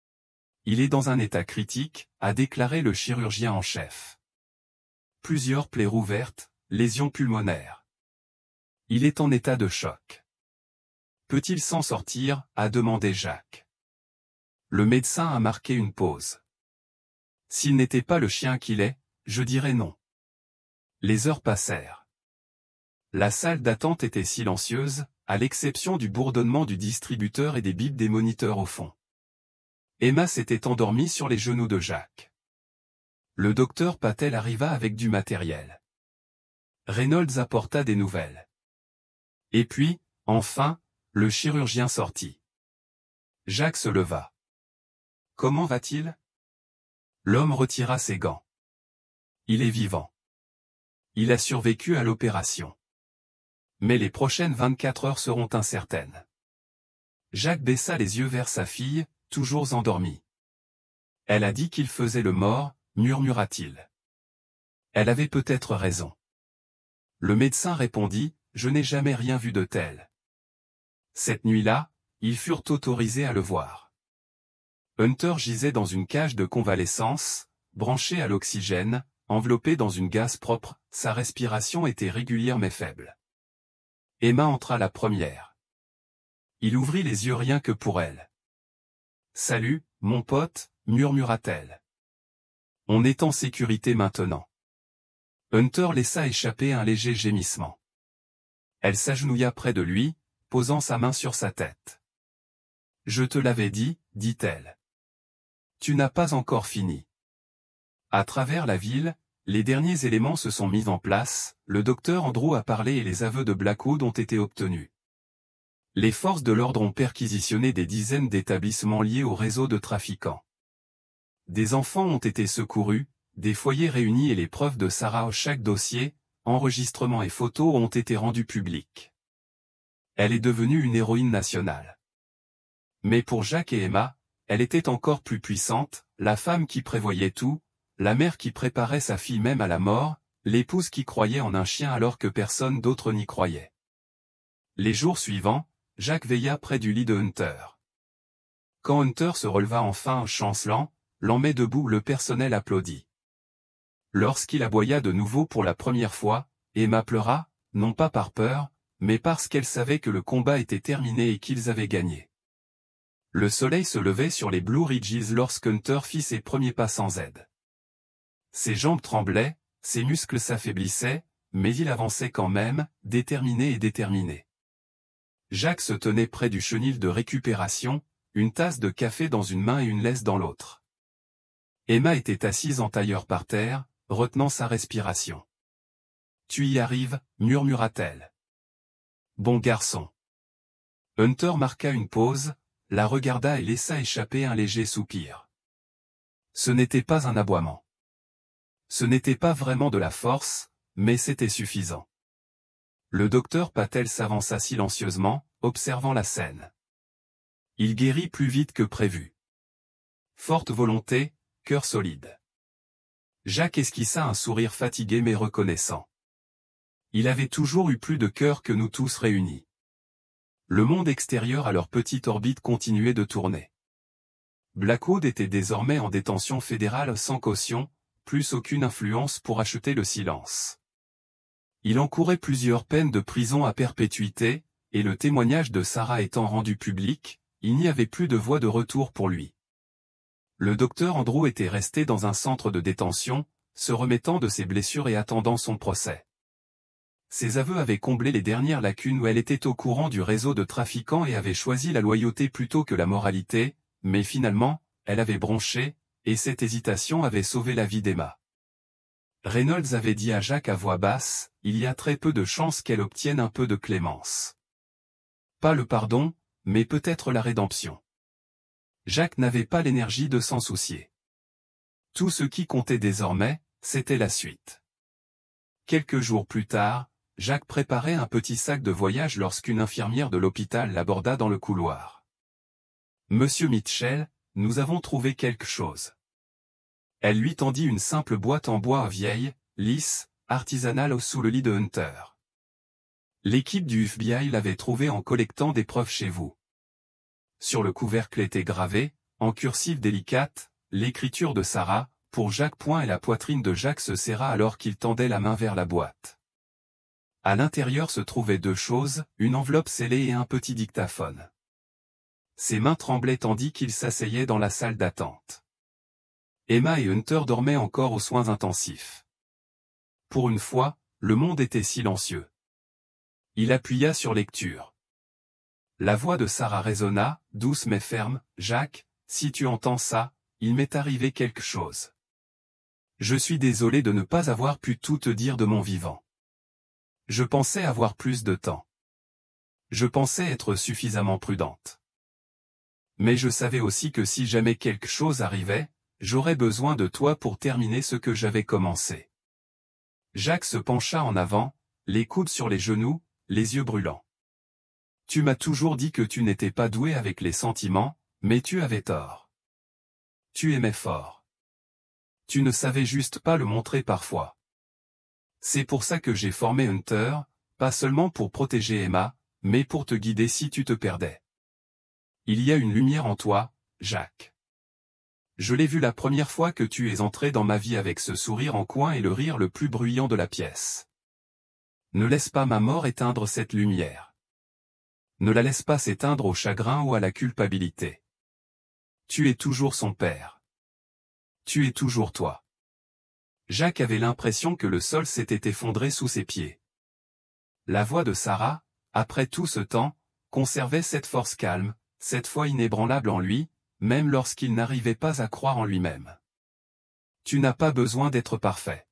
« Il est dans un état critique », a déclaré le chirurgien en chef. Plusieurs plaies rouvertes, lésions pulmonaires. Il est en état de choc. Peut-il s'en sortir, a demandé Jacques. Le médecin a marqué une pause. S'il n'était pas le chien qu'il est, je dirais non. Les heures passèrent. La salle d'attente était silencieuse, à l'exception du bourdonnement du distributeur et des bips des moniteurs au fond. Emma s'était endormie sur les genoux de Jacques. Le docteur Patel arriva avec du matériel. Reynolds apporta des nouvelles. Et puis, enfin, le chirurgien sortit. Jacques se leva. « Comment va-t-il » L'homme retira ses gants. « Il est vivant. Il a survécu à l'opération. Mais les prochaines 24 heures seront incertaines. » Jacques baissa les yeux vers sa fille, toujours endormie. « Elle a dit qu'il faisait le mort, » murmura-t-il. Elle avait peut-être raison. Le médecin répondit, « Je n'ai jamais rien vu de tel. » Cette nuit-là, ils furent autorisés à le voir. Hunter gisait dans une cage de convalescence, branché à l'oxygène, enveloppé dans une gaze propre, sa respiration était régulière mais faible. Emma entra la première. Il ouvrit les yeux rien que pour elle. « Salut, mon pote » murmura-t-elle. « On est en sécurité maintenant. » Hunter laissa échapper un léger gémissement. Elle s'agenouilla près de lui, posant sa main sur sa tête. « Je te l'avais dit, » dit-elle. « Tu n'as pas encore fini. » À travers la ville, les derniers éléments se sont mis en place, le docteur Andrew a parlé et les aveux de Blackwood ont été obtenus. Les forces de l'ordre ont perquisitionné des dizaines d'établissements liés au réseau de trafiquants. Des enfants ont été secourus, des foyers réunis et les preuves de Sarah, chaque dossier, enregistrements et photos ont été rendus publics. Elle est devenue une héroïne nationale. Mais pour Jacques et Emma, elle était encore plus puissante, la femme qui prévoyait tout, la mère qui préparait sa fille même à la mort, l'épouse qui croyait en un chien alors que personne d'autre n'y croyait. Les jours suivants, Jacques veilla près du lit de Hunter. Quand Hunter se releva enfin chancelant, l'en debout, le personnel applaudit. Lorsqu'il aboya de nouveau pour la première fois, Emma pleura, non pas par peur, mais parce qu'elle savait que le combat était terminé et qu'ils avaient gagné. Le soleil se levait sur les Blue Ridges lorsqu'Hunter fit ses premiers pas sans aide. Ses jambes tremblaient, ses muscles s'affaiblissaient, mais il avançait quand même, déterminé et déterminé. Jacques se tenait près du chenil de récupération, une tasse de café dans une main et une laisse dans l'autre. Emma était assise en tailleur par terre, retenant sa respiration. « Tu y arrives » murmura-t-elle. « Bon garçon. » Hunter marqua une pause, la regarda et laissa échapper un léger soupir. Ce n'était pas un aboiement. Ce n'était pas vraiment de la force, mais c'était suffisant. Le docteur Patel s'avança silencieusement, observant la scène. Il guérit plus vite que prévu. Forte volonté, cœur solide. Jacques esquissa un sourire fatigué mais reconnaissant. Il avait toujours eu plus de cœur que nous tous réunis. Le monde extérieur à leur petite orbite continuait de tourner. Blackwood était désormais en détention fédérale sans caution, plus aucune influence pour acheter le silence. Il encourait plusieurs peines de prison à perpétuité, et le témoignage de Sarah étant rendu public, il n'y avait plus de voie de retour pour lui. Le docteur Andrew était resté dans un centre de détention, se remettant de ses blessures et attendant son procès. Ses aveux avaient comblé les dernières lacunes où elle était au courant du réseau de trafiquants et avait choisi la loyauté plutôt que la moralité, mais finalement, elle avait bronché, et cette hésitation avait sauvé la vie d'Emma. Reynolds avait dit à Jack à voix basse, il y a très peu de chances qu'elle obtienne un peu de clémence. Pas le pardon, mais peut-être la rédemption. Jack n'avait pas l'énergie de s'en soucier. Tout ce qui comptait désormais, c'était la suite. Quelques jours plus tard, Jack préparait un petit sac de voyage lorsqu'une infirmière de l'hôpital l'aborda dans le couloir. « Monsieur Mitchell, nous avons trouvé quelque chose. » Elle lui tendit une simple boîte en bois vieille, lisse, artisanale sous le lit de Hunter. L'équipe du FBI l'avait trouvée en collectant des preuves chez vous. Sur le couvercle était gravé, en cursive délicate, l'écriture de Sarah, pour Jack. Et la poitrine de Jack se serra alors qu'il tendait la main vers la boîte. À l'intérieur se trouvaient deux choses, une enveloppe scellée et un petit dictaphone. Ses mains tremblaient tandis qu'il s'asseyait dans la salle d'attente. Emma et Hunter dormaient encore aux soins intensifs. Pour une fois, le monde était silencieux. Il appuya sur lecture. La voix de Sarah résonna, douce mais ferme, « Jack, si tu entends ça, il m'est arrivé quelque chose. Je suis désolé de ne pas avoir pu tout te dire de mon vivant. Je pensais avoir plus de temps. Je pensais être suffisamment prudente. Mais je savais aussi que si jamais quelque chose arrivait, j'aurais besoin de toi pour terminer ce que j'avais commencé. » Jack se pencha en avant, les coudes sur les genoux, les yeux brûlants. « Tu m'as toujours dit que tu n'étais pas doué avec les sentiments, mais tu avais tort. Tu aimais fort. Tu ne savais juste pas le montrer parfois. C'est pour ça que j'ai formé Hunter, pas seulement pour protéger Emma, mais pour te guider si tu te perdais. Il y a une lumière en toi, Jack. Je l'ai vu la première fois que tu es entré dans ma vie avec ce sourire en coin et le rire le plus bruyant de la pièce. Ne laisse pas ma mort éteindre cette lumière. Ne la laisse pas s'éteindre au chagrin ou à la culpabilité. Tu es toujours son père. Tu es toujours toi. » Jack avait l'impression que le sol s'était effondré sous ses pieds. La voix de Sarah, après tout ce temps, conservait cette force calme, cette foi inébranlable en lui, même lorsqu'il n'arrivait pas à croire en lui-même. « Tu n'as pas besoin d'être parfait.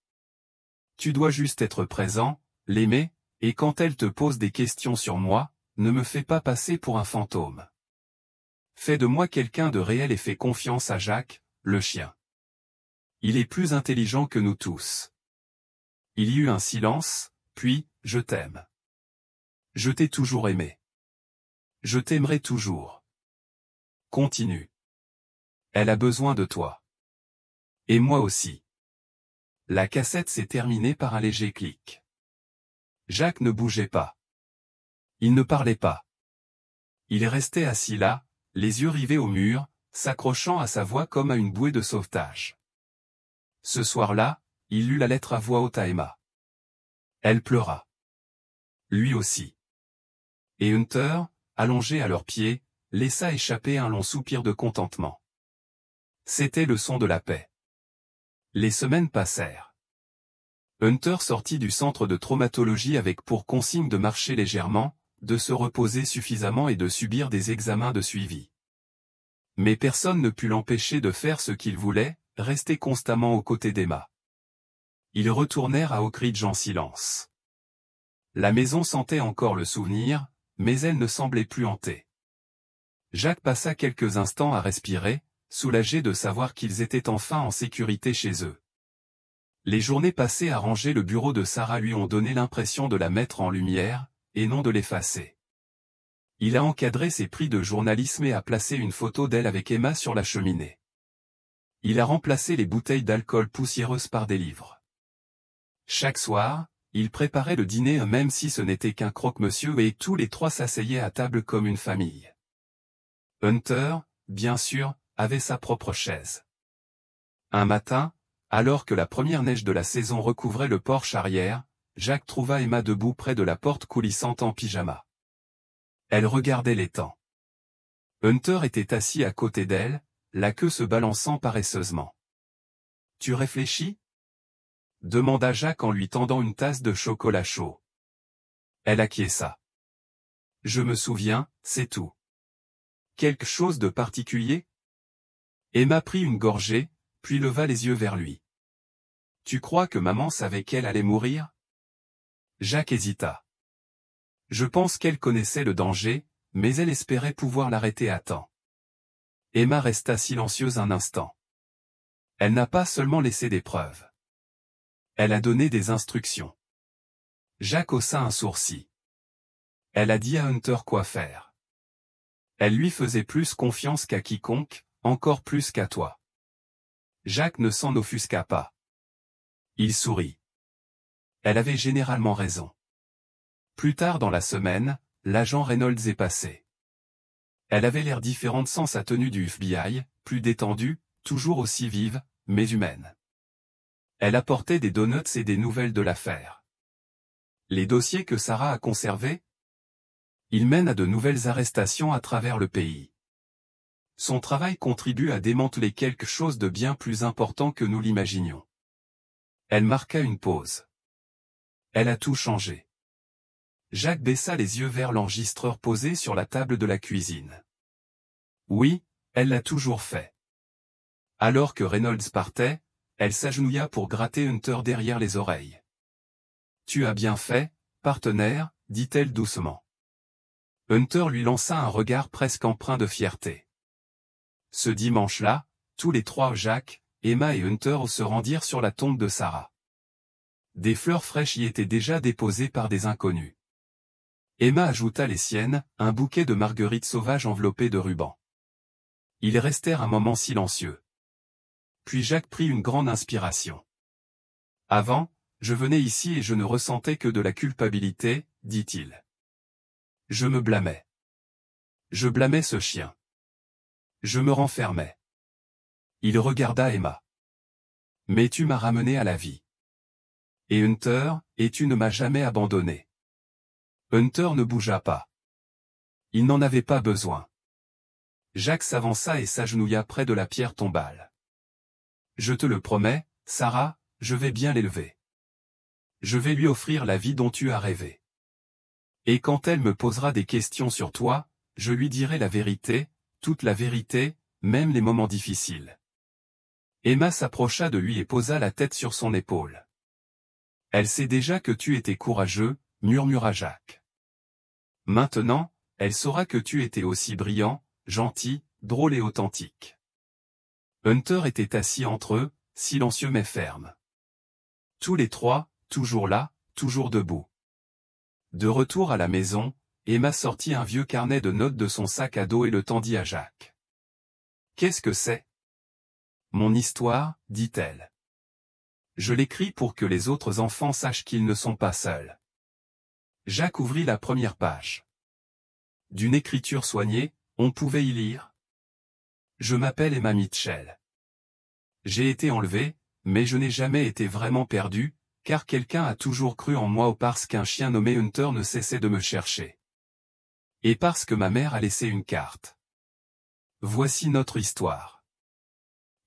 Tu dois juste être présent, l'aimer, et quand elle te pose des questions sur moi, ne me fais pas passer pour un fantôme. Fais de moi quelqu'un de réel et fais confiance à Jack, le chien. Il est plus intelligent que nous tous. » Il y eut un silence, puis, « Je t'aime. Je t'ai toujours aimé. Je t'aimerai toujours. Continue. Elle a besoin de toi. Et moi aussi. » La cassette s'est terminée par un léger clic. Jack ne bougeait pas. Il ne parlait pas. Il restait assis là, les yeux rivés au mur, s'accrochant à sa voix comme à une bouée de sauvetage. Ce soir-là, il lut la lettre à voix haute à Emma. Elle pleura. Lui aussi. Et Hunter, allongé à leurs pieds, laissa échapper un long soupir de contentement. C'était le son de la paix. Les semaines passèrent. Hunter sortit du centre de traumatologie avec pour consigne de marcher légèrement, de se reposer suffisamment et de subir des examens de suivi. Mais personne ne put l'empêcher de faire ce qu'il voulait, rester constamment aux côtés d'Emma. Ils retournèrent à Oak Ridge en silence. La maison sentait encore le souvenir, mais elle ne semblait plus hantée. Jack passa quelques instants à respirer, soulagé de savoir qu'ils étaient enfin en sécurité chez eux. Les journées passées à ranger le bureau de Sarah lui ont donné l'impression de la mettre en lumière, et non de l'effacer. Il a encadré ses prix de journalisme et a placé une photo d'elle avec Emma sur la cheminée. Il a remplacé les bouteilles d'alcool poussiéreuses par des livres. Chaque soir, il préparait le dîner même si ce n'était qu'un croque-monsieur et tous les trois s'asseyaient à table comme une famille. Hunter, bien sûr, avait sa propre chaise. Un matin, alors que la première neige de la saison recouvrait le porche arrière, Jack trouva Emma debout près de la porte coulissante en pyjama. Elle regardait l'étang. Hunter était assis à côté d'elle, la queue se balançant paresseusement. « Tu réfléchis ?» demanda Jack en lui tendant une tasse de chocolat chaud. Elle acquiesça. Je me souviens, c'est tout. Quelque chose de particulier? Emma prit une gorgée, puis leva les yeux vers lui. Tu crois que maman savait qu'elle allait mourir? Jacques hésita. Je pense qu'elle connaissait le danger, mais elle espérait pouvoir l'arrêter à temps. Emma resta silencieuse un instant. Elle n'a pas seulement laissé des preuves. Elle a donné des instructions. Jacques haussa un sourcil. Elle a dit à Hunter quoi faire. Elle lui faisait plus confiance qu'à quiconque, encore plus qu'à toi. Jacques ne s'en offusqua pas. Il sourit. Elle avait généralement raison. Plus tard dans la semaine, l'agent Reynolds est passé. Elle avait l'air différente sans sa tenue du FBI, plus détendue, toujours aussi vive, mais humaine. Elle apportait des donuts et des nouvelles de l'affaire. Les dossiers que Sarah a conservés? Il mène à de nouvelles arrestations à travers le pays. Son travail contribue à démanteler quelque chose de bien plus important que nous l'imaginions. Elle marqua une pause. Elle a tout changé. Jacques baissa les yeux vers l'enregistreur posé sur la table de la cuisine. Oui, elle l'a toujours fait. Alors que Reynolds partait, elle s'agenouilla pour gratter Hunter derrière les oreilles. Tu as bien fait, partenaire, dit-elle doucement. Hunter lui lança un regard presque empreint de fierté. Ce dimanche-là, tous les trois, Jacques, Emma et Hunter, se rendirent sur la tombe de Sarah. Des fleurs fraîches y étaient déjà déposées par des inconnus. Emma ajouta les siennes, un bouquet de marguerites sauvages enveloppées de rubans. Ils restèrent un moment silencieux. Puis Jacques prit une grande inspiration. Avant, je venais ici et je ne ressentais que de la culpabilité, dit-il. Je me blâmais. Je blâmais ce chien. Je me renfermais. Il regarda Emma. Mais tu m'as ramené à la vie. Et Hunter, et tu ne m'as jamais abandonné. Hunter ne bougea pas. Il n'en avait pas besoin. Jacques s'avança et s'agenouilla près de la pierre tombale. Je te le promets, Sarah, je vais bien l'élever. Je vais lui offrir la vie dont tu as rêvé. Et quand elle me posera des questions sur toi, je lui dirai la vérité, toute la vérité, même les moments difficiles. Emma s'approcha de lui et posa la tête sur son épaule. Elle sait déjà que tu étais courageux, murmura Jacques. Maintenant, elle saura que tu étais aussi brillant, gentil, drôle et authentique. Hunter était assis entre eux, silencieux mais ferme. Tous les trois, toujours là, toujours debout. De retour à la maison, Emma sortit un vieux carnet de notes de son sac à dos et le tendit à Jacques. Qu'est-ce que c'est? Mon histoire, dit-elle. Je l'écris pour que les autres enfants sachent qu'ils ne sont pas seuls. Jacques ouvrit la première page. D'une écriture soignée, on pouvait y lire. Je m'appelle Emma Mitchell. J'ai été enlevée, mais je n'ai jamais été vraiment perdue, car quelqu'un a toujours cru en moi ou parce qu'un chien nommé Hunter ne cessait de me chercher. Et parce que ma mère a laissé une carte. Voici notre histoire.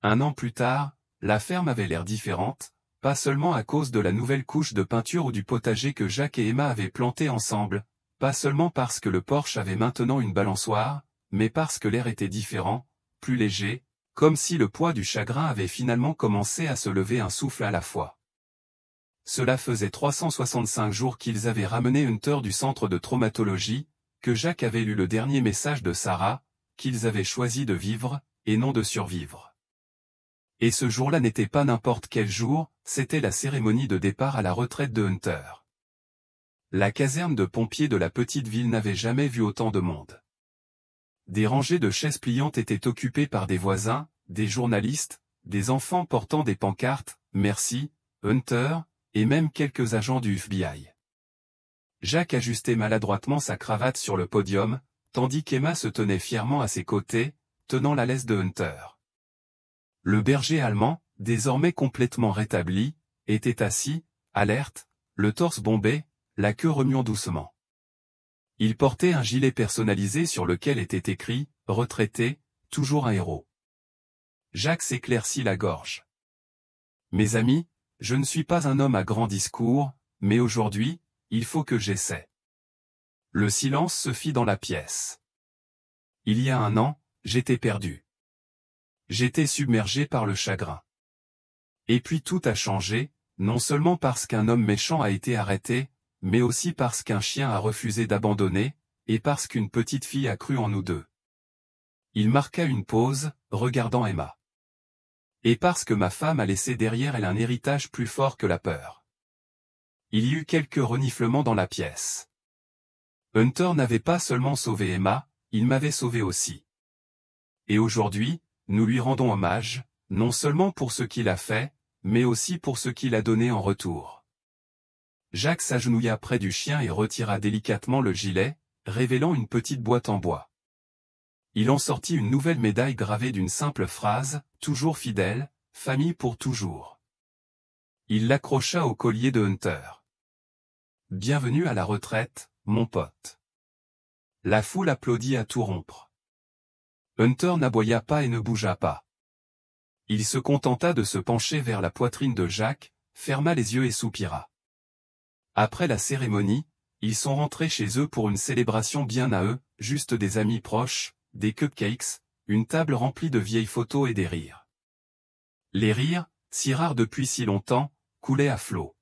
1 an plus tard, la ferme avait l'air différente, pas seulement à cause de la nouvelle couche de peinture ou du potager que Jacques et Emma avaient planté ensemble, pas seulement parce que le porche avait maintenant une balançoire, mais parce que l'air était différent, plus léger, comme si le poids du chagrin avait finalement commencé à se lever un souffle à la fois. Cela faisait 365 jours qu'ils avaient ramené Hunter du centre de traumatologie, que Jacques avait lu le dernier message de Sarah, qu'ils avaient choisi de vivre, et non de survivre. Et ce jour-là n'était pas n'importe quel jour, c'était la cérémonie de départ à la retraite de Hunter. La caserne de pompiers de la petite ville n'avait jamais vu autant de monde. Des rangées de chaises pliantes étaient occupées par des voisins, des journalistes, des enfants portant des pancartes, « Merci, Hunter », et même quelques agents du FBI. Jacques ajustait maladroitement sa cravate sur le podium, tandis qu'Emma se tenait fièrement à ses côtés, tenant la laisse de Hunter. Le berger allemand, désormais complètement rétabli, était assis, alerte, le torse bombé, la queue remuant doucement. Il portait un gilet personnalisé sur lequel était écrit « Retraité, toujours un héros ». Jacques s'éclaircit la gorge. « Mes amis, je ne suis pas un homme à grand discours, mais aujourd'hui, il faut que j'essaie. Le silence se fit dans la pièce. Il y a un an, j'étais perdu. J'étais submergé par le chagrin. Et puis tout a changé, non seulement parce qu'un homme méchant a été arrêté, mais aussi parce qu'un chien a refusé d'abandonner, et parce qu'une petite fille a cru en nous deux. Il marqua une pause, regardant Emma. Et parce que ma femme a laissé derrière elle un héritage plus fort que la peur. Il y eut quelques reniflements dans la pièce. Hunter n'avait pas seulement sauvé Emma, il m'avait sauvé aussi. Et aujourd'hui, nous lui rendons hommage, non seulement pour ce qu'il a fait, mais aussi pour ce qu'il a donné en retour. Jacques s'agenouilla près du chien et retira délicatement le gilet, révélant une petite boîte en bois. Il en sortit une nouvelle médaille gravée d'une simple phrase, « Toujours fidèle, famille pour toujours ». Il l'accrocha au collier de Hunter. « Bienvenue à la retraite, mon pote. » La foule applaudit à tout rompre. Hunter n'aboya pas et ne bougea pas. Il se contenta de se pencher vers la poitrine de Jacques, ferma les yeux et soupira. Après la cérémonie, ils sont rentrés chez eux pour une célébration bien à eux, juste des amis proches, des cupcakes, une table remplie de vieilles photos et des rires. Les rires, si rares depuis si longtemps, coulaient à flots.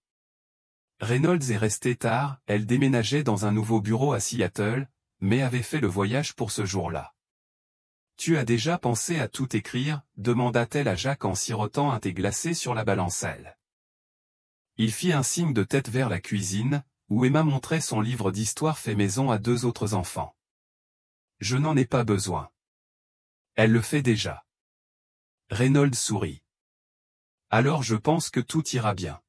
Reynolds est resté tard, elle déménageait dans un nouveau bureau à Seattle, mais avait fait le voyage pour ce jour-là. « Tu as déjà pensé à tout écrire ?» demanda-t-elle à Jacques en sirotant un thé glacé sur la balancelle. Il fit un signe de tête vers la cuisine, où Emma montrait son livre d'histoire fait maison à deux autres enfants. « Je n'en ai pas besoin. Elle le fait déjà. » Reynolds sourit. « Alors je pense que tout ira bien. »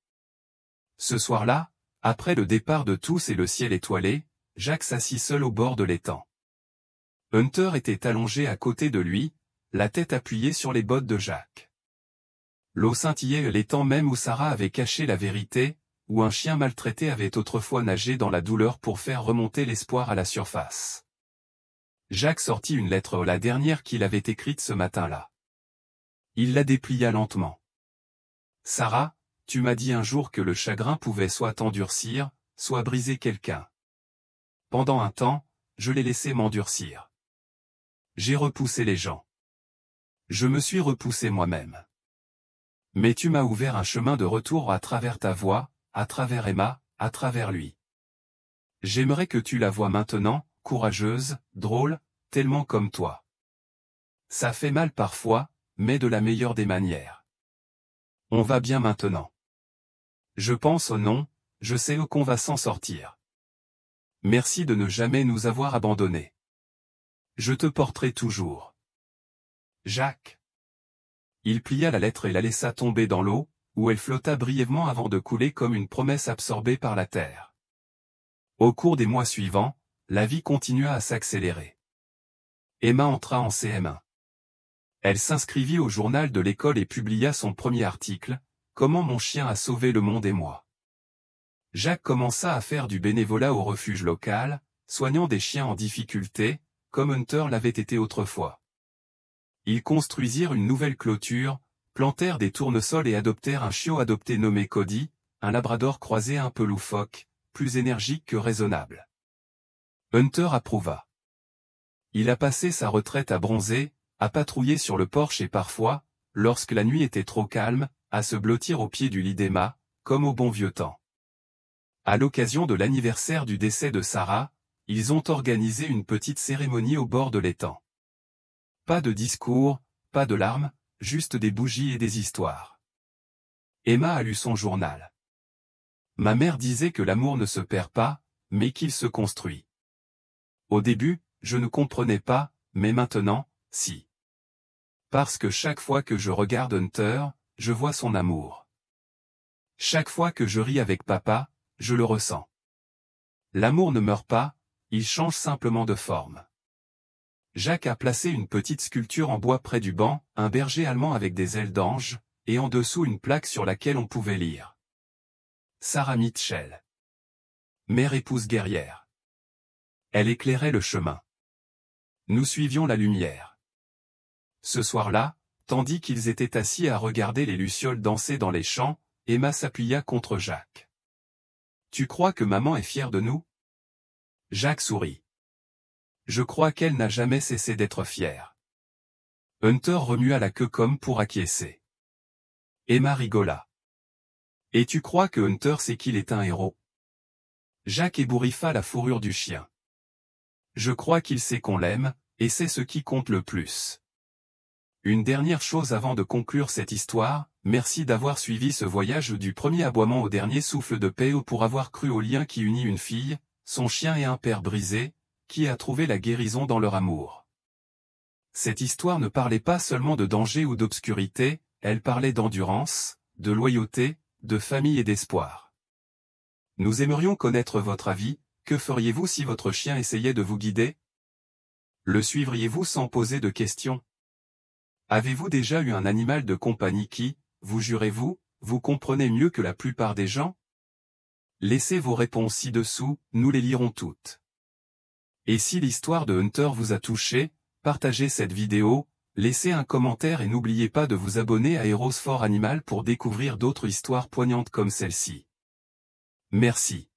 Ce soir-là, après le départ de tous et le ciel étoilé, Jacques s'assit seul au bord de l'étang. Hunter était allongé à côté de lui, la tête appuyée sur les bottes de Jacques. L'eau scintillait l'étang même où Sarah avait caché la vérité, où un chien maltraité avait autrefois nagé dans la douleur pour faire remonter l'espoir à la surface. Jacques sortit une lettre, la dernière qu'il avait écrite ce matin-là. Il la déplia lentement. « Sarah, tu m'as dit un jour que le chagrin pouvait soit endurcir, soit briser quelqu'un. Pendant un temps, je l'ai laissé m'endurcir. J'ai repoussé les gens. Je me suis repoussé moi-même. Mais tu m'as ouvert un chemin de retour à travers ta voix, à travers Emma, à travers lui. J'aimerais que tu la vois maintenant, courageuse, drôle, tellement comme toi. Ça fait mal parfois, mais de la meilleure des manières. On va bien maintenant. Je pense au non, je sais qu'on va s'en sortir. Merci de ne jamais nous avoir abandonnés. Je te porterai toujours. Jacques. » Il plia la lettre et la laissa tomber dans l'eau, où elle flotta brièvement avant de couler comme une promesse absorbée par la terre. Au cours des mois suivants, la vie continua à s'accélérer. Emma entra en CM1. Elle s'inscrivit au journal de l'école et publia son premier article, « Comment mon chien a sauvé le monde et moi ». Jacques commença à faire du bénévolat au refuge local, soignant des chiens en difficulté, comme Hunter l'avait été autrefois. Ils construisirent une nouvelle clôture, plantèrent des tournesols et adoptèrent un chiot adopté nommé Cody, un labrador croisé un peu loufoque, plus énergique que raisonnable. Hunter approuva. Il a passé sa retraite à bronzer, à patrouiller sur le porche et parfois, lorsque la nuit était trop calme, à se blottir au pied du lit d'Emma, comme au bon vieux temps. À l'occasion de l'anniversaire du décès de Sarah, ils ont organisé une petite cérémonie au bord de l'étang. Pas de discours, pas de larmes, juste des bougies et des histoires. Emma a lu son journal. Ma mère disait que l'amour ne se perd pas, mais qu'il se construit. Au début, je ne comprenais pas, mais maintenant, si. Parce que chaque fois que je regarde Hunter, je vois son amour. Chaque fois que je ris avec papa, je le ressens. L'amour ne meurt pas, il change simplement de forme. Jacques a placé une petite sculpture en bois près du banc, un berger allemand avec des ailes d'ange, et en dessous une plaque sur laquelle on pouvait lire. Sarah Mitchell. Mère épouse guerrière. Elle éclairait le chemin. Nous suivions la lumière. Ce soir-là, tandis qu'ils étaient assis à regarder les lucioles danser dans les champs, Emma s'appuya contre Jacques. « Tu crois que maman est fière de nous ? Jacques sourit. Je crois qu'elle n'a jamais cessé d'être fière. Hunter remua la queue comme pour acquiescer. Emma rigola. Et tu crois que Hunter sait qu'il est un héros? Jacques ébouriffa la fourrure du chien. Je crois qu'il sait qu'on l'aime, et c'est ce qui compte le plus. Une dernière chose avant de conclure cette histoire, merci d'avoir suivi ce voyage du premier aboiement au dernier souffle de paix ou pour avoir cru au lien qui unit une fille, son chien et un père brisé, qui a trouvé la guérison dans leur amour. Cette histoire ne parlait pas seulement de danger ou d'obscurité, elle parlait d'endurance, de loyauté, de famille et d'espoir. Nous aimerions connaître votre avis, que feriez-vous si votre chien essayait de vous guider? Le suivriez-vous sans poser de questions? Avez-vous déjà eu un animal de compagnie qui, vous jurez-vous, vous comprenez mieux que la plupart des gens? Laissez vos réponses ci-dessous, nous les lirons toutes. Et si l'histoire de Hunter vous a touché, partagez cette vidéo, laissez un commentaire et n'oubliez pas de vous abonner à Heroes for Animal pour découvrir d'autres histoires poignantes comme celle-ci. Merci.